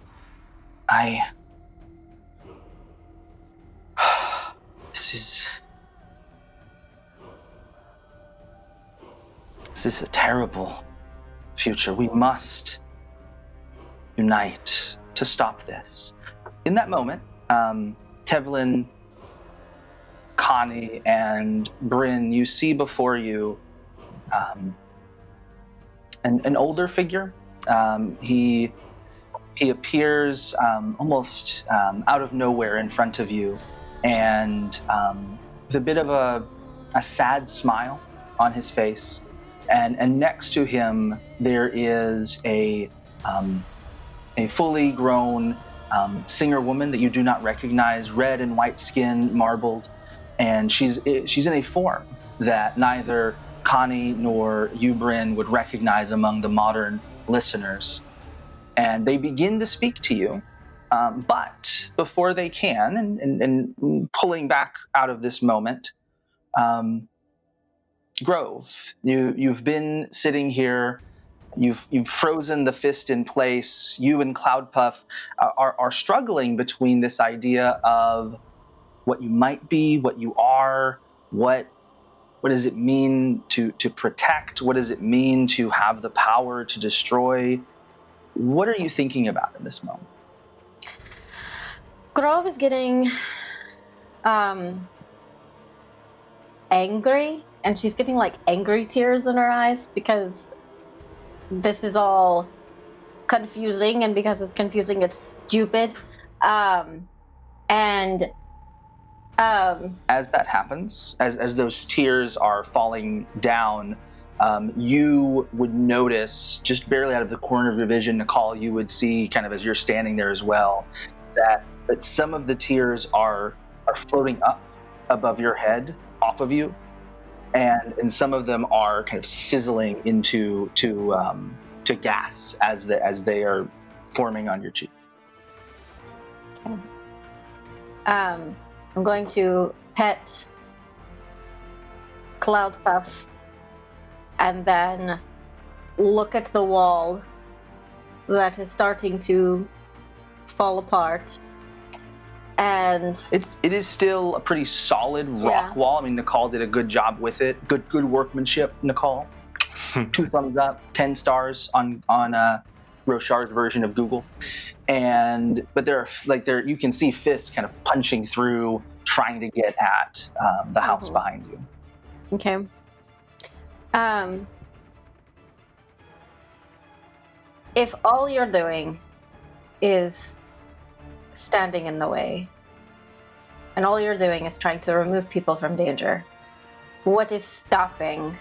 This is a terrible future. We must unite to stop this. In that moment, Tevlin, Khani, and Bryn, you see before you an older figure. He appears almost out of nowhere in front of you, and with a bit of a sad smile on his face. And next to him, there is a fully grown singer woman that you do not recognize, red and white skin, marbled, and she's in a form that neither Khani nor you, Bryn, would recognize among the modern listeners. And they begin to speak to you, but before they can, and pulling back out of this moment, Grove, you've been sitting here. You've frozen the fist in place. You and Cloudpuff are struggling between this idea of what you might be, what you are, what does it mean to protect? What does it mean to have the power to destroy? What are you thinking about in this moment? Grove is getting angry, and she's getting like angry tears in her eyes because this is all confusing, and because it's confusing, it's stupid. As that happens, as those tears are falling down, you would notice, just barely out of the corner of your vision, Nakal, you would see, kind of as you're standing there as well, that some of the tears are floating up above your head, off of you, and some of them are kind of sizzling into to gas as they are forming on your cheek. Okay. I'm going to pet Cloudpuff and then look at the wall that is starting to fall apart And It is still a pretty solid rock wall. I mean, Nakal did a good job with it. Good workmanship, Nakal. 2 thumbs up, 10 stars on Rochar's version of Google. But there you can see fists kind of punching through, trying to get at the house behind you. okay. If all you're doing is standing in the way, and all you're doing is trying to remove people from danger, what is stopping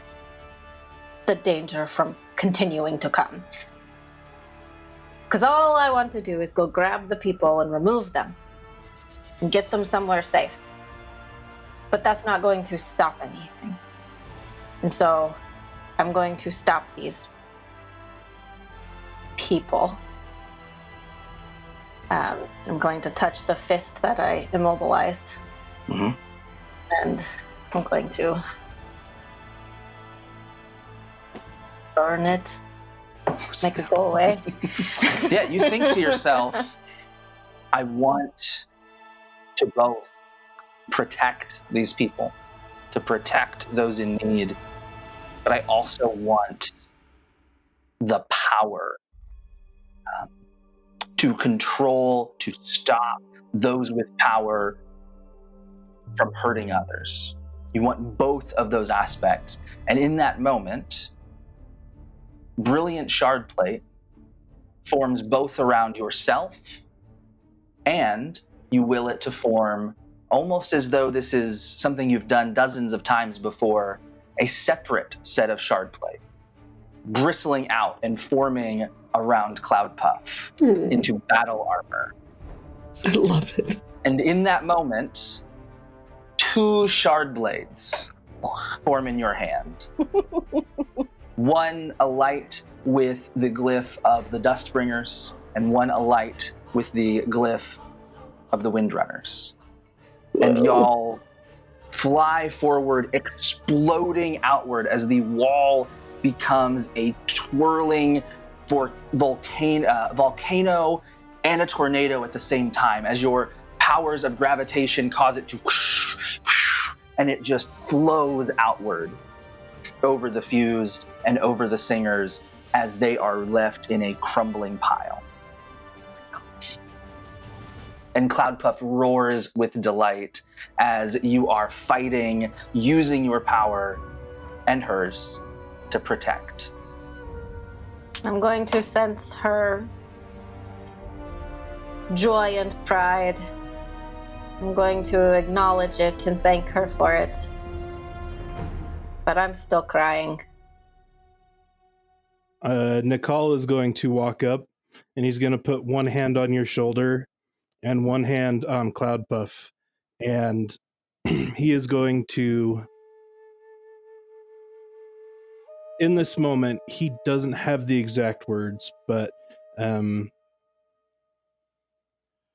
the danger from continuing to come? Because all I want to do is go grab the people and remove them and get them somewhere safe. But that's not going to stop anything. And so I'm going to stop these people. I'm going to touch the fist that I immobilized. Mm-hmm. And I'm going to burn it, make it go away. Yeah, you think to yourself, I want to both protect these people, to protect those in need, but I also want the power to control, to stop those with power from hurting others. You want both of those aspects. And in that moment, brilliant shard plate forms both around yourself, and you will it to form, almost as though this is something you've done dozens of times before, a separate set of shard plate, bristling out and forming around Cloud Puff into battle armor. I love it. And in that moment, 2 shard blades form in your hand. One alight with the glyph of the Dustbringers, and one alight with the glyph of the Windrunners. And y'all fly forward, exploding outward as the wall becomes a twirling volcano and a tornado at the same time, as your powers of gravitation cause it to whoosh, whoosh, and it just flows outward over the fused and over the singers as they are left in a crumbling pile. And Cloud Puff roars with delight as you are fighting, using your power and hers to protect. I'm going to sense her joy and pride. I'm going to acknowledge it and thank her for it. But I'm still crying. Nakal is going to walk up, and he's going to put one hand on your shoulder and one hand on Cloud Puff. And he is going to... In this moment, he doesn't have the exact words, but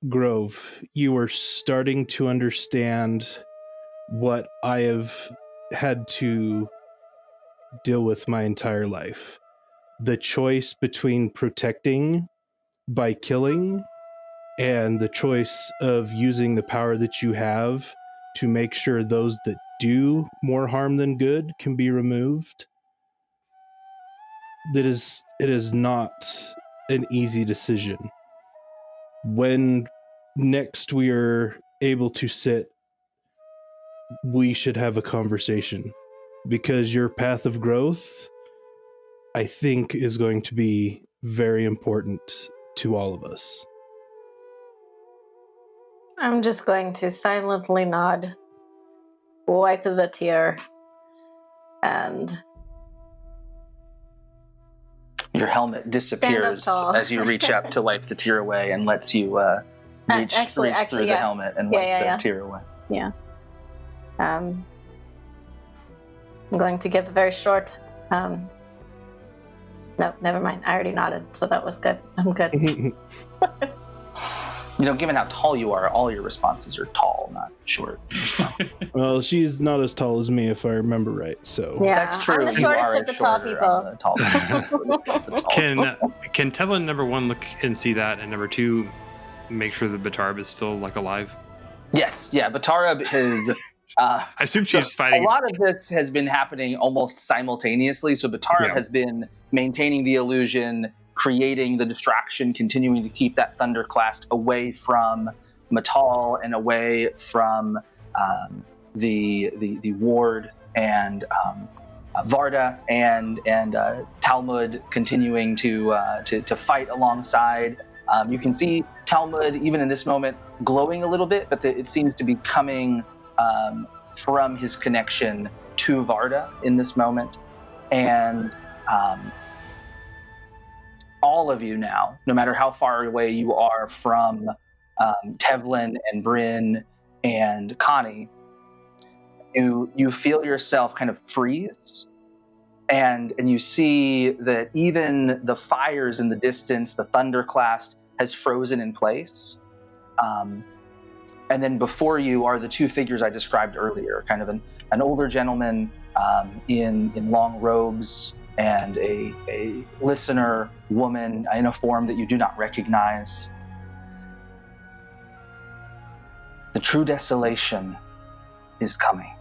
Grove, you are starting to understand what I have had to deal with my entire life. The choice between protecting by killing and the choice of using the power that you have to make sure those that do more harm than good can be removed. It is not an easy decision. When next we are able to sit, we should have a conversation, because your path of growth, I think, is going to be very important to all of us. I'm just going to silently nod, wipe the tear, and Your helmet disappears as you reach up to wipe the tear away, and lets you reach through the helmet and wipe the tear away. Yeah. I'm going to give a very short... no, never mind. I already nodded, so that was good. I'm good. Given how tall you are, all your responses are tall, not short. Well, she's not as tall as me, if I remember right. So Yeah, That's true. I'm the You shortest are of the tall people. Can Tevlin, number 1, look and see that, and number 2, make sure the Batarab is still alive? Yes, yeah, Batarab is. I assume she's fighting. A lot of this has been happening almost simultaneously. So Batarab has been maintaining the illusion, creating the distraction, continuing to keep that Thunderclast away from Matal and away from the ward and Varda and Talmud continuing to fight alongside. You can see Talmud even in this moment glowing a little bit, but it seems to be coming from his connection to Varda in this moment. And all of you now, no matter how far away you are from Tevlin and Bryn and Khani, you feel yourself kind of freeze. And you see that even the fires in the distance, the Thunderclast has frozen in place. And then before you are the two figures I described earlier, kind of an older gentleman in long robes and a listener woman in a form that you do not recognize. The true desolation is coming.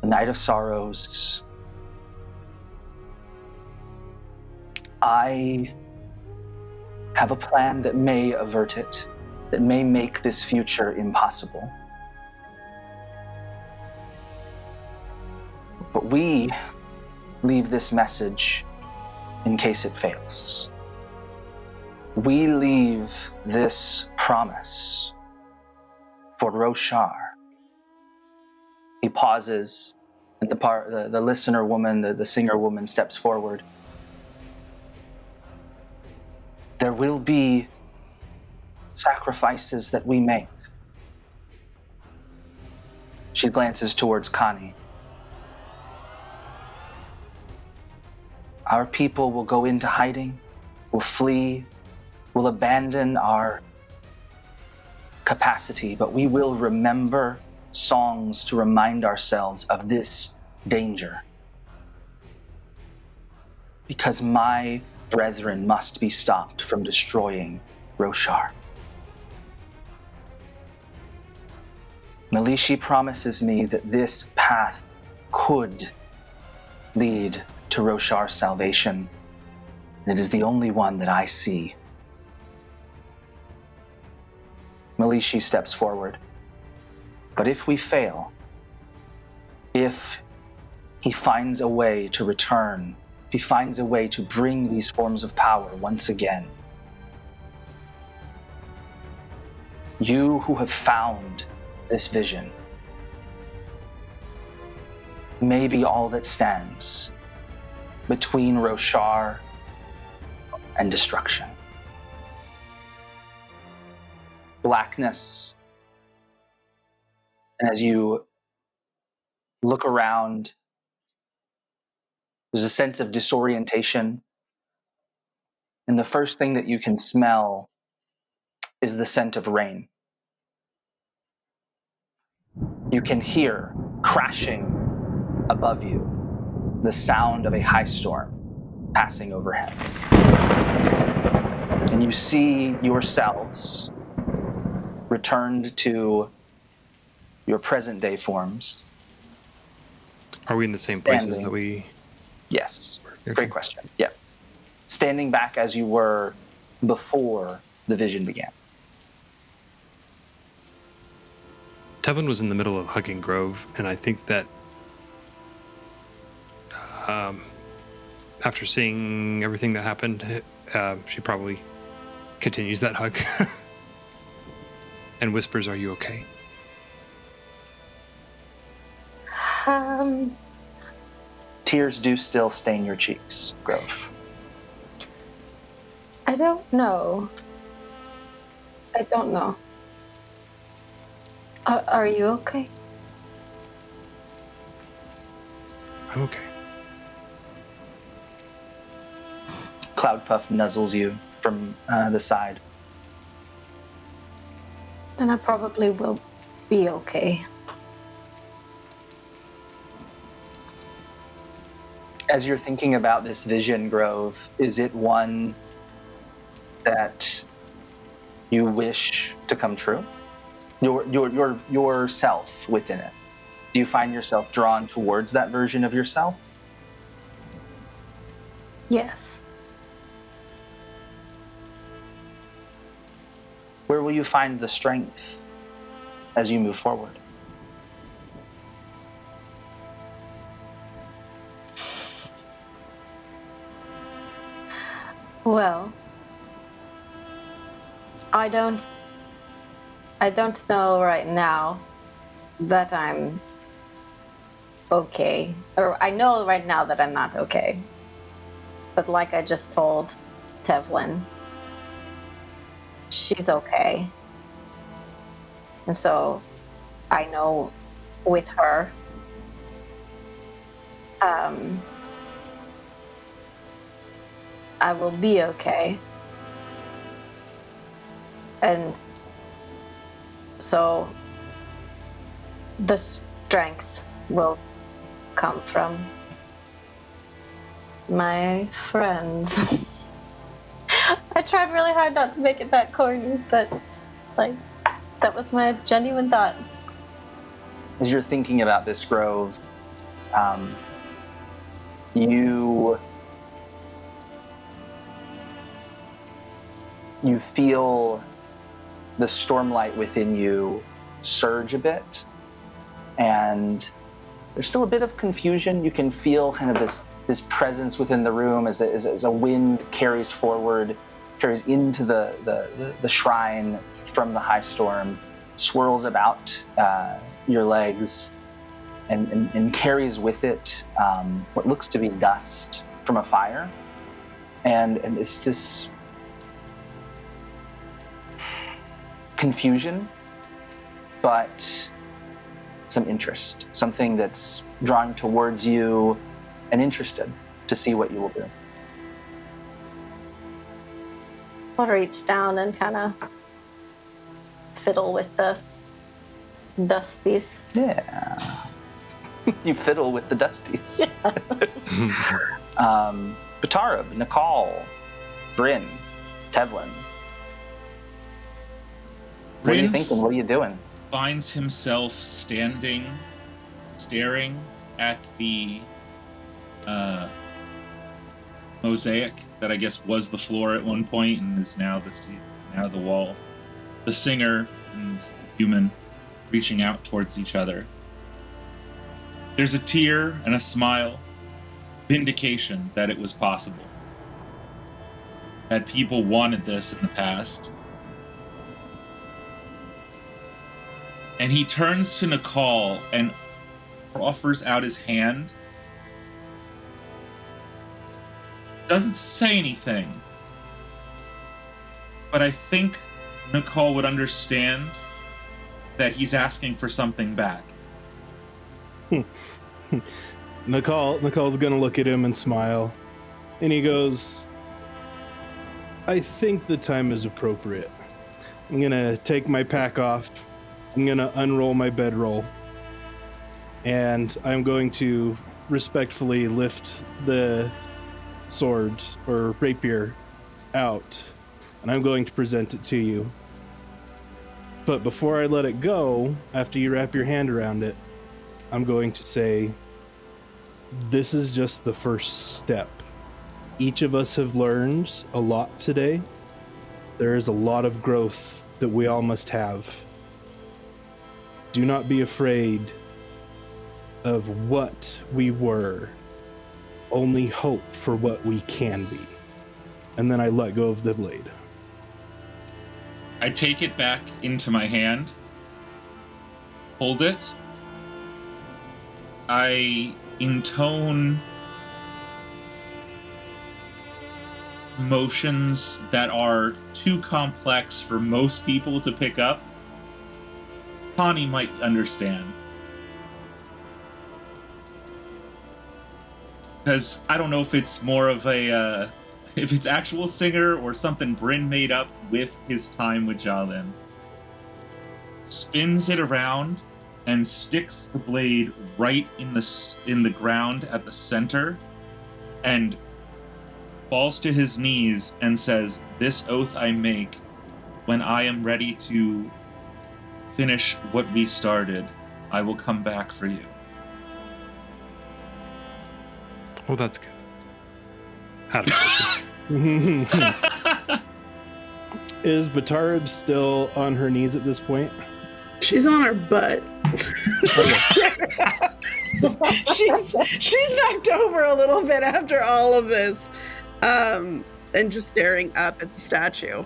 The night of sorrows. I have a plan that may avert it, that may make this future impossible. But we leave this message in case it fails. We leave this promise for Roshar. He pauses, and the listener woman, the singer woman steps forward. There will be sacrifices that we make. She glances towards Khani. Our people will go into hiding, will flee, will abandon our capacity, but we will remember songs to remind ourselves of this danger. Because my brethren must be stopped from destroying Roshar. Melishi promises me that this path could lead to Roshar's salvation. It is the only one that I see. Melishi steps forward. But if we fail, if he finds a way to return, if he finds a way to bring these forms of power once again, you who have found this vision may be all that stands between Roshar and destruction. Blackness. And as you look around, there's a sense of disorientation. And the first thing that you can smell is the scent of rain. You can hear crashing above you the sound of a high storm passing overhead. And you see yourselves returned to your present day forms. Are we in the same places that we... Yes. Okay. Great question. Yeah. Standing back as you were before the vision began. Tevlin was in the middle of hugging Grove, and I think that after seeing everything that happened, she probably continues that hug and whispers, "Are you okay?" Tears do still stain your cheeks, Grove. I don't know. Are you okay? I'm okay. Cloudpuff nuzzles you from the side. Then I probably will be okay. As you're thinking about this vision, Grove, is it one that you wish to come true? Yourself within it. Do you find yourself drawn towards that version of yourself? Yes. Where will you find the strength as you move forward? Well, I don't know right now that I'm okay. Or I know right now that I'm not okay. But like I just told Tevlin, she's okay. And so I know with her, I will be okay. And so the strength will come from my friends. I tried really hard not to make it that corny, but like that was my genuine thought. As you're thinking about this, Grove, you feel the stormlight within you surge a bit, and there's still a bit of confusion. You can feel kind of this presence within the room as a wind carries forward, carries into the shrine from the high storm, swirls about your legs, and carries with it what looks to be dust from a fire, and it's this confusion, but some interest, something that's drawn towards you and interested to see what you will do. I'll reach down and kind of fiddle with the dusties. Yeah. You fiddle with the dusties. Batarab, Nakal, Bryn, Tevlin. What are you thinking? What are you doing? Finds himself standing, staring at the mosaic that I guess was the floor at one point and is now the wall. The singer and the human reaching out towards each other. There's a tear and a smile, vindication that it was possible. That people wanted this in the past. And he turns to Nakal and offers out his hand. Doesn't say anything. But I think Nakal would understand that he's asking for something back. Nakal's gonna look at him and smile. And he goes, I think the time is appropriate. I'm gonna take my pack off. I'm gonna unroll my bedroll. And I'm going to respectfully lift the sword or rapier out. And I'm going to present it to you. But before I let it go, after you wrap your hand around it, I'm going to say, this is just the first step. Each of us have learned a lot today. There is a lot of growth that we all must have. Do not be afraid of what we were. Only hope for what we can be. And then I let go of the blade. I take it back into my hand, hold it. I intone motions that are too complex for most people to pick up. Khani might understand. Because I don't know if it's more of a, if it's actual singer or something Bryn made up with his time with Jalin. Spins it around and sticks the blade right in the ground at the center and falls to his knees and says, "This oath I make when I am ready to finish what we started, I will come back for you. Oh, that's good. Is Batarab still on her knees at this point? She's on her butt. she's knocked over a little bit after all of this, and just staring up at the statue.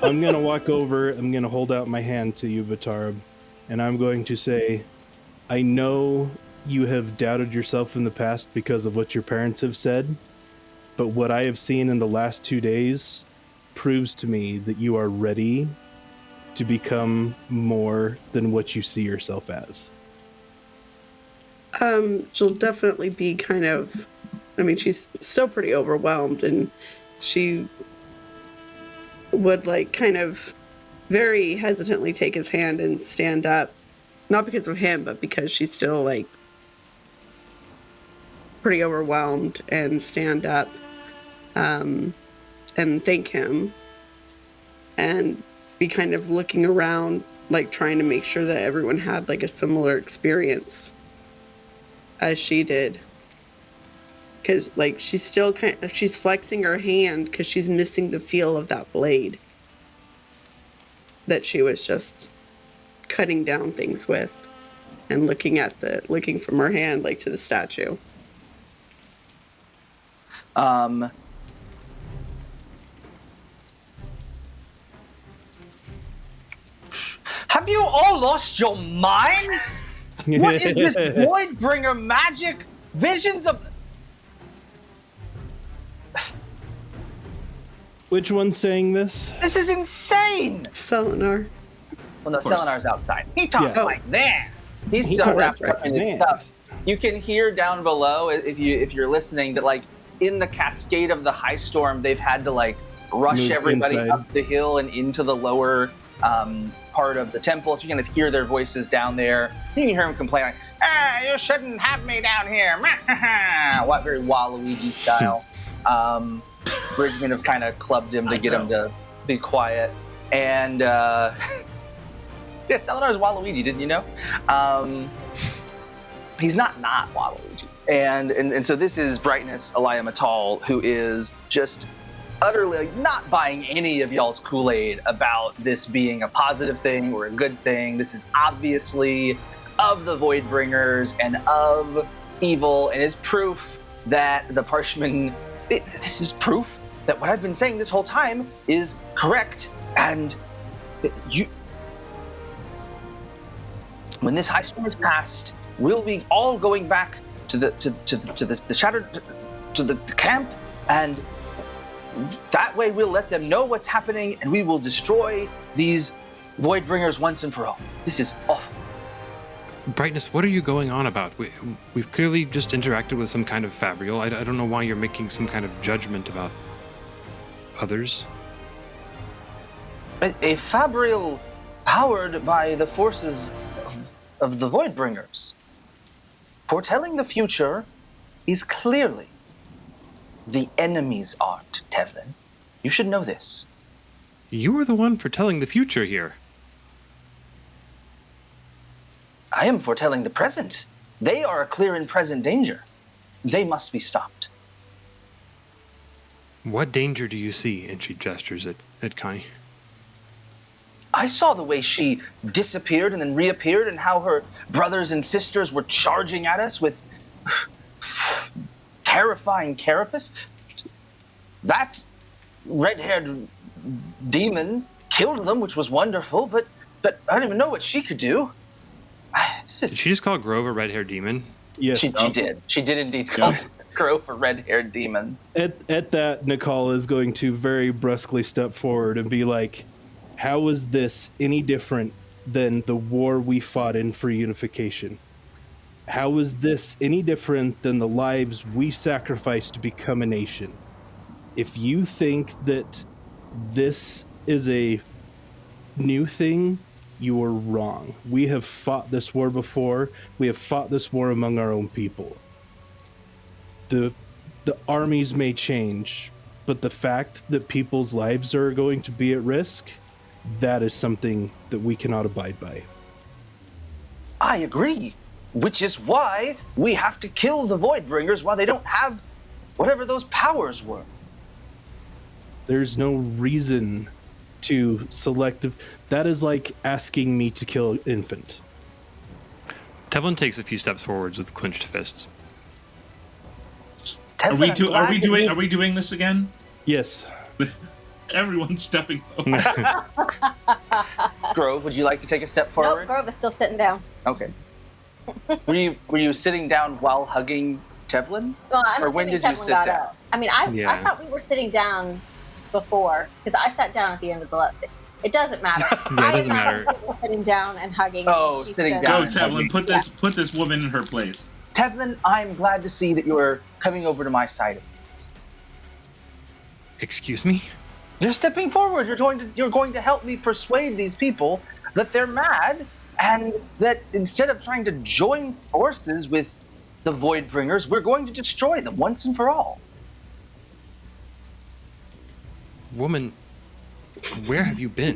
I'm going to walk over, I'm going to hold out my hand to you, Batarab, and I'm going to say, I know you have doubted yourself in the past because of what your parents have said, but what I have seen in the last 2 days proves to me that you are ready to become more than what you see yourself as. She'll definitely be kind of, I mean, she's still pretty overwhelmed, and she would like kind of very hesitantly take his hand and stand up, not because of him, but because she's still like pretty overwhelmed, and stand up and thank him, and be kind of looking around, like trying to make sure that everyone had like a similar experience as she did. Because like she's still she's flexing her hand because she's missing the feel of that blade that she was just cutting down things with, and looking from her hand like to the statue. Have you all lost your minds? What is this Voidbringer magic? Visions of... Which one's saying this? This is insane! Selenar. Well, no, Selenar's outside. He talks Yeah. like this. He's He still talks wrapped like up in his this. stuff. You can hear down below, if you're listening, that like in the cascade of the high storm, they've had to like rush Move everybody inside. up the hill and into the lower part of the temple. So you can hear their voices down there. You can hear them complain like, you shouldn't have me down here. What, very Waluigi style. Bryn have kind of clubbed him to get him to be quiet. And yeah, Selenar's Waluigi, didn't you know? He's not Waluigi. And so this is Brightness, Alaya Matal, who is just utterly not buying any of y'all's Kool-Aid about this being a positive thing or a good thing. This is obviously of the Voidbringers and of evil, and is proof that the Parshman... This is proof that what I've been saying this whole time is correct, and you... When this high storm is past, we'll be all going back to the shattered to the camp, and that way we'll let them know what's happening, and we will destroy these Voidbringers once and for all. This is awful. Brightness, what are you going on about? We've clearly just interacted with some kind of fabrial. I don't know why you're making some kind of judgment about others. A fabrial powered by the forces of the Voidbringers. Foretelling the future is clearly the enemy's art, Tevlin. You should know this. You are the one foretelling the future here. I am foretelling the present. They are a clear and present danger. They must be stopped. What danger do you see? And she gestures at Khani. I saw the way she disappeared and then reappeared, and how her brothers and sisters were charging at us with terrifying carapace. That red-haired demon killed them, which was wonderful, but I don't even know what she could do. Did she just call Grove a red-haired demon? Yes. She did. She did indeed call Grove a red-haired demon. At that, Nakal is going to very brusquely step forward and be like, how is this any different than the war we fought in for unification? How is this any different than the lives we sacrificed to become a nation? If you think that this is a new thing, you are wrong. We have fought this war before. We have fought this war among our own people. The armies may change, But the fact that people's lives are going to be at risk, that is something that we cannot abide by. I agree. Which is why we have to kill the Voidbringers while they don't have whatever those powers were. There's no reason to that is like asking me to kill an infant. Tevlin takes a few steps forwards with clenched fists. Are we doing this again? Yes. Everyone's stepping forward. Grove, would you like to take a step Nope, forward? Grove is still sitting down. Okay. Were you sitting down while hugging Tevlin? Well, I'm Or when assuming did you Tevlin sit got down? up. I mean, I thought we were sitting down before, because I sat down at the end of the lesson. It doesn't matter. Yeah, it doesn't matter. Sitting down and hugging. Oh, and she sitting stood down. Go, Tevlin. Put this woman in her place. Tevlin, I'm glad to see that you're coming over to my side of things. Excuse me? You're stepping forward. You're going to help me persuade these people that they're mad, and that instead of trying to join forces with the Voidbringers, we're going to destroy them once and for all. Woman, where have you been?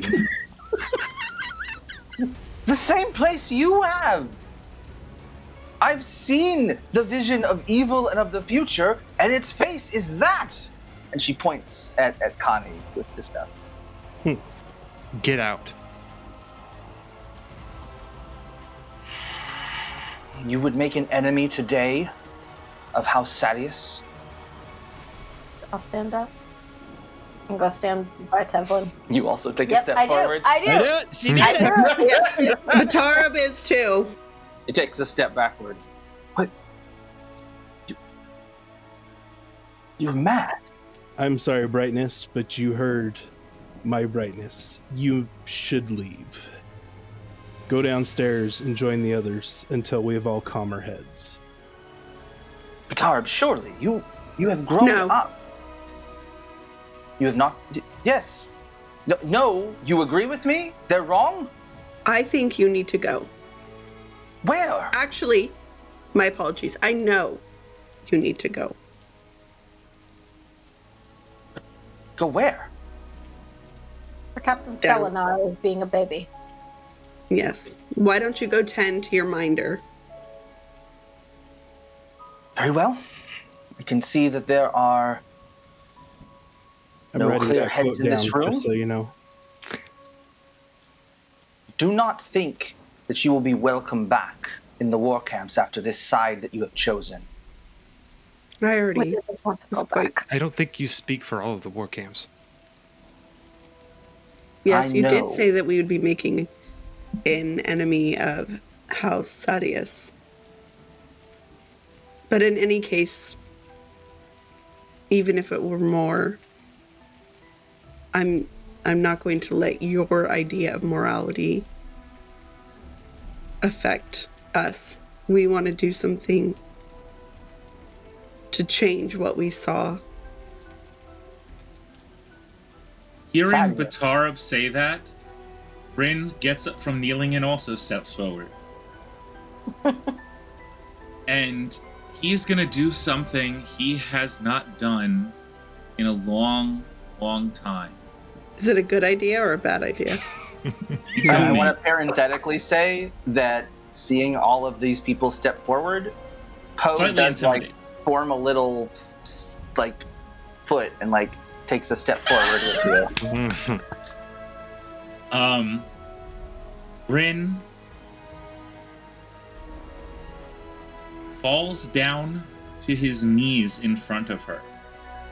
The same place you have. I've seen the vision of evil and of the future, and its face is that. And she points at Khani with disgust. Get out. You would make an enemy today of House Sadius? I'll stand up. I'm going to stand by Tevlin. You also take a Yep, step I do. forward? I do. She did it. I do. Batarab is too. It takes a step backward. What? You're mad. I'm sorry, Brightness, but you heard my Brightness. You should leave. Go downstairs and join the others until we have all calmer heads. Batarab, surely you have grown No. up. You have not. Yes. No, you agree with me? They're wrong? I think you need to go. Where? Actually, my apologies. I know you need to go. Go where? For Captain Down. Selenar is being a baby. Yes. Why don't you go tend to your minder? Very well. I can see that there are I'm no writing clear that heads quote in this down, room. just so you know. Do not think that you will be welcome back in the war camps after this side that you have chosen. I We already didn't want to go was quite. back. I don't think you speak for all of the war camps. Yes, I you know. did say that we would be making an enemy of House Sadius. But in any case, even if it were more, I'm not going to let your idea of morality affect us. We want to do something to change what we saw. Hearing Sadly. Batarab say that, Bryn gets up from kneeling and also steps forward. And he's gonna do something he has not done in a long, long time. Is it a good idea or a bad idea? You tell I me. want to parenthetically say that seeing all of these people step forward, Poe Slightly does like intimidating. form a little like foot and like takes a step forward with you. Bryn falls down to his knees in front of her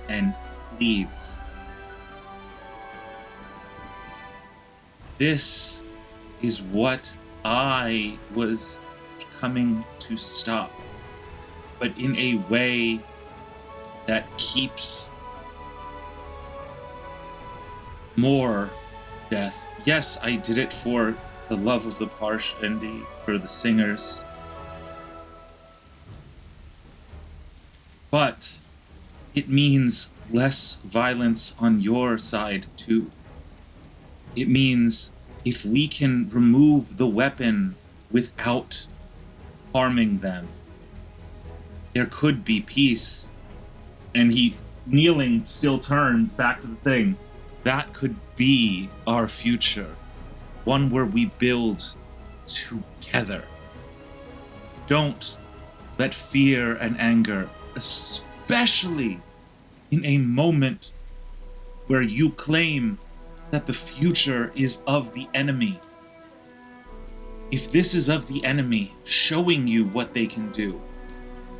and pleads. This is what I was coming to stop, but in a way that keeps more death. Yes, I did it for the love of the Parshendi, for the singers. But it means less violence on your side, too. It means if we can remove the weapon without harming them, there could be peace. And he kneeling, still turns back to the thing. That could be our future. One where we build together. Don't let fear and anger, especially in a moment where you claim that the future is of the enemy. If this is of the enemy showing you what they can do,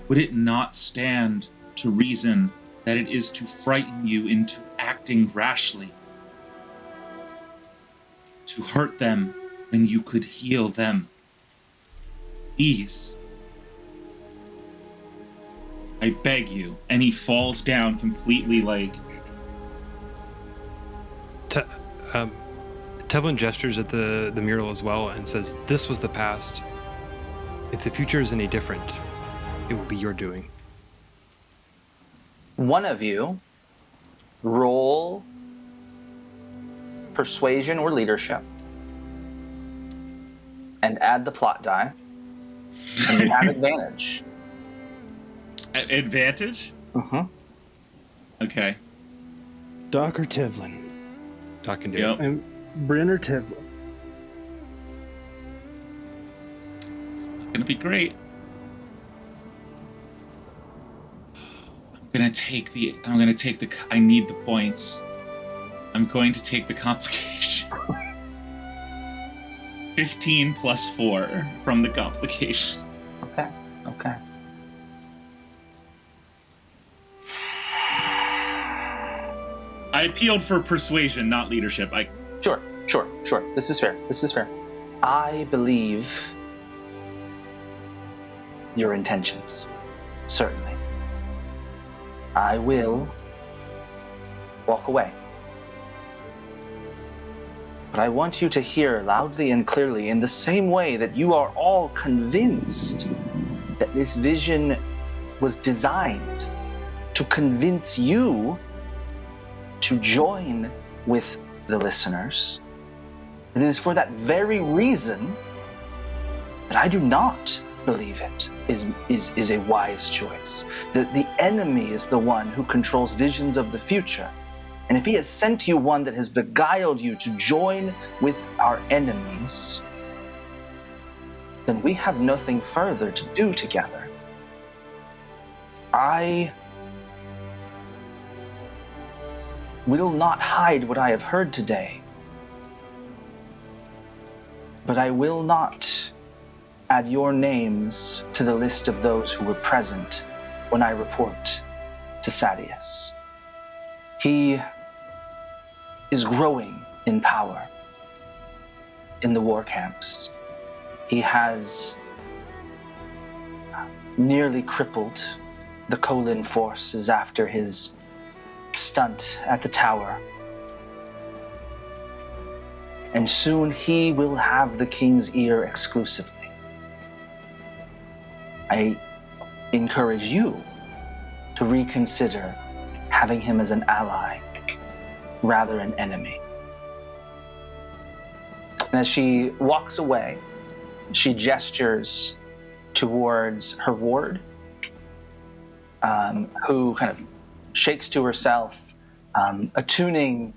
would it not stand to reason that it is to frighten you into acting rashly? To hurt them when you could heal them? Please. I beg you. And he falls down completely like... Tevlin gestures at the mural as well and says, "This was the past. If the future is any different, it will be your doing." One of you roll persuasion or leadership and add the plot die, and you have advantage. Advantage? Mm-hmm. Okay. Doc or Tevlin? Doc can do Yep. it. I'm Bryn or Tevlin? Gonna be great. I'm gonna take the I need the points. I'm going to take the complication. 15 plus 4 from the complication. Okay. I appealed for persuasion, not leadership. Sure. This is fair. I believe your intentions. Certainly. I will walk away. But I want you to hear loudly and clearly, in the same way that you are all convinced that this vision was designed to convince you to join with the listeners. It is for that very reason that I do not believe it is a wise choice. The enemy is the one who controls visions of the future. And if he has sent you one that has beguiled you to join with our enemies, then we have nothing further to do together. I will not hide what I have heard today, but I will not add your names to the list of those who were present when I report to Sadeas. He is growing in power in the war camps. He has nearly crippled the Kholin forces after his stunt at the tower. And soon he will have the king's ear exclusively. I encourage you to reconsider having him as an ally rather an enemy. And as she walks away, she gestures towards her ward, who kind of shakes to herself, attuning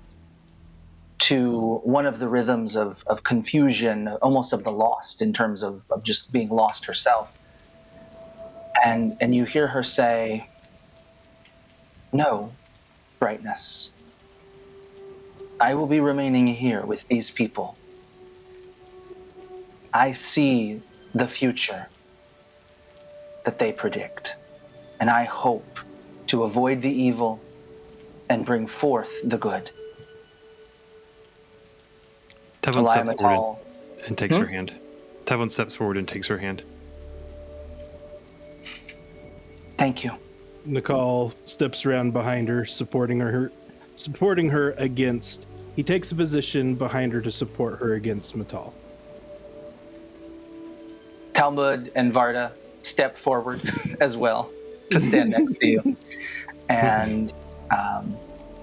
to one of the rhythms of confusion, almost of the lost, in terms of just being lost herself. And you hear her say, "No, brightness. I will be remaining here with these people. I see the future that they predict, and I hope to avoid the evil and bring forth the good." Tevlin steps Matal. forward and takes her hand. Tevlin steps forward and takes her hand. Thank you. Nakal steps around behind her, supporting her against. He takes a position behind her to support her against Matal. Talmud and Varda step forward as well to stand next to you. And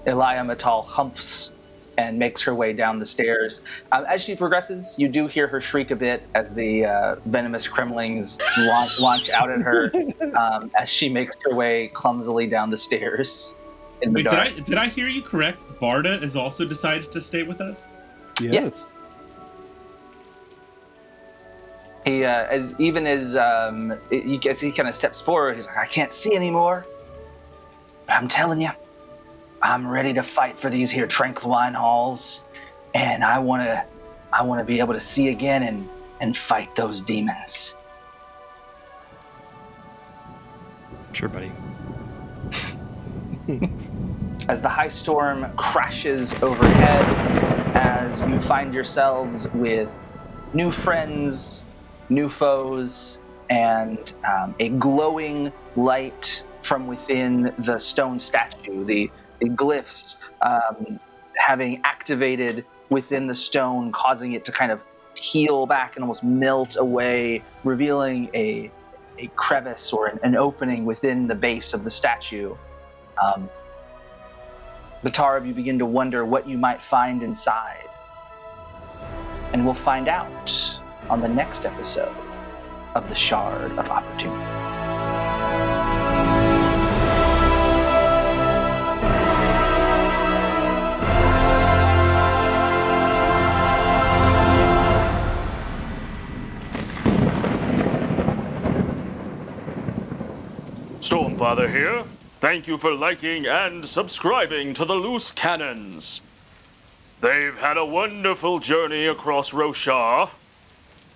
Elia Matal humps and makes her way down the stairs. As she progresses, you do hear her shriek a bit as the venomous cremlings launch out at her as she makes her way clumsily down the stairs. in the Wait, dark. did I hear you correct? Varda has also decided to stay with us? Yes. He, as he kind of steps forward, he's like, I can't see anymore. But I'm telling you, I'm ready to fight for these here Tranquiline Halls, and I want to be able to see again and fight those demons. Sure, buddy. As the high storm crashes overhead, as you find yourselves with new friends, new foes, and a glowing light from within the stone statue, the glyphs having activated within the stone, causing it to kind of heal back and almost melt away, revealing a crevice or an opening within the base of the statue. Batarab, you begin to wonder what you might find inside. And we'll find out on the next episode of The Shard of Opportunity. Stormfather here. Thank you for liking and subscribing to the Loose Canons. They've had a wonderful journey across Roshar.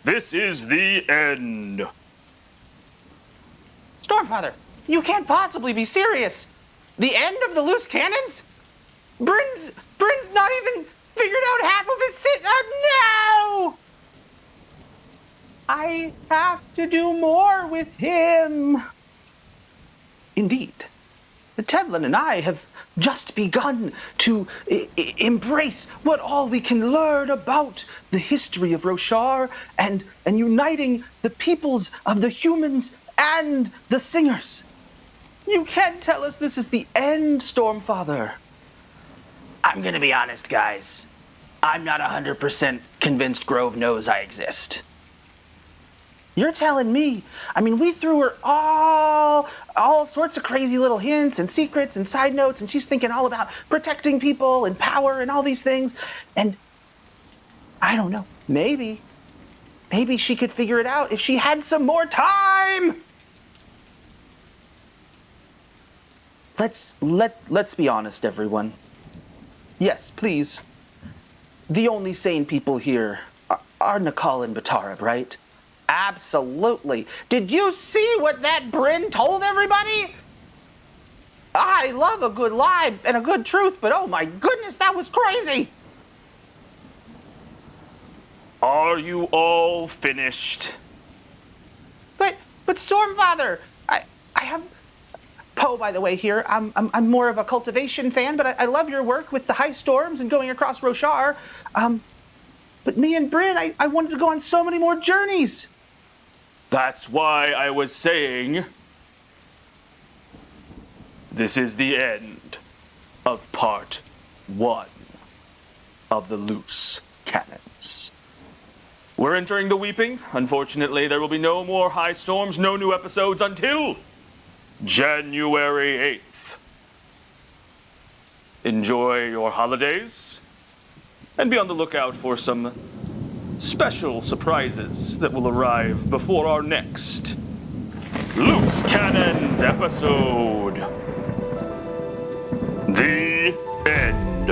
This is the end. Stormfather, you can't possibly be serious. The end of the Loose Cannons? Bryn's not even figured out half of his no! I have to do more with him. Indeed. The Tevlin and I have just begun to embrace what all we can learn about the history of Roshar and uniting the peoples of the humans and the singers. You can't tell us this is the end, Stormfather. I'm gonna be honest, guys. I'm not 100% convinced Grove knows I exist. You're telling me? I mean, we threw her all sorts of crazy little hints and secrets and side notes, and she's thinking all about protecting people and power and all these things. And I don't know, maybe she could figure it out if she had some more time. Let's be honest, everyone. Yes, please. The only sane people here are Nakal and Batarab, right? Absolutely. Did you see what that Bryn told everybody? I love a good lie and a good truth, but oh my goodness, that was crazy. Are you all finished? But Stormfather, I have Poe, by the way, here. I'm more of a cultivation fan, but I love your work with the high storms and going across Roshar. But me and Bryn, I wanted to go on so many more journeys. That's why I was saying this is the end of part 1 of the Loose Canons. We're entering the Weeping. Unfortunately, there will be no more high storms, no new episodes until January 8th. Enjoy your holidays and be on the lookout for some special surprises that will arrive before our next Loose Cannons episode. The end.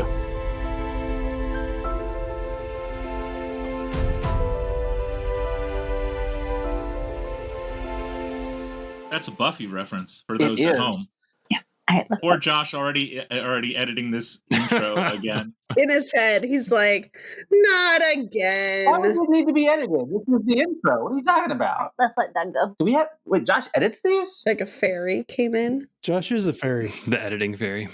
That's a Buffy reference for those It at is. home. All right, let's Or Josh already editing this intro again. In his head, he's like, not Why again. does it need to be edited? This is the intro. What are you talking about? let's let Doug go. Do we have... Wait, Josh edits these? Like a fairy came in. Josh is a fairy. The editing fairy.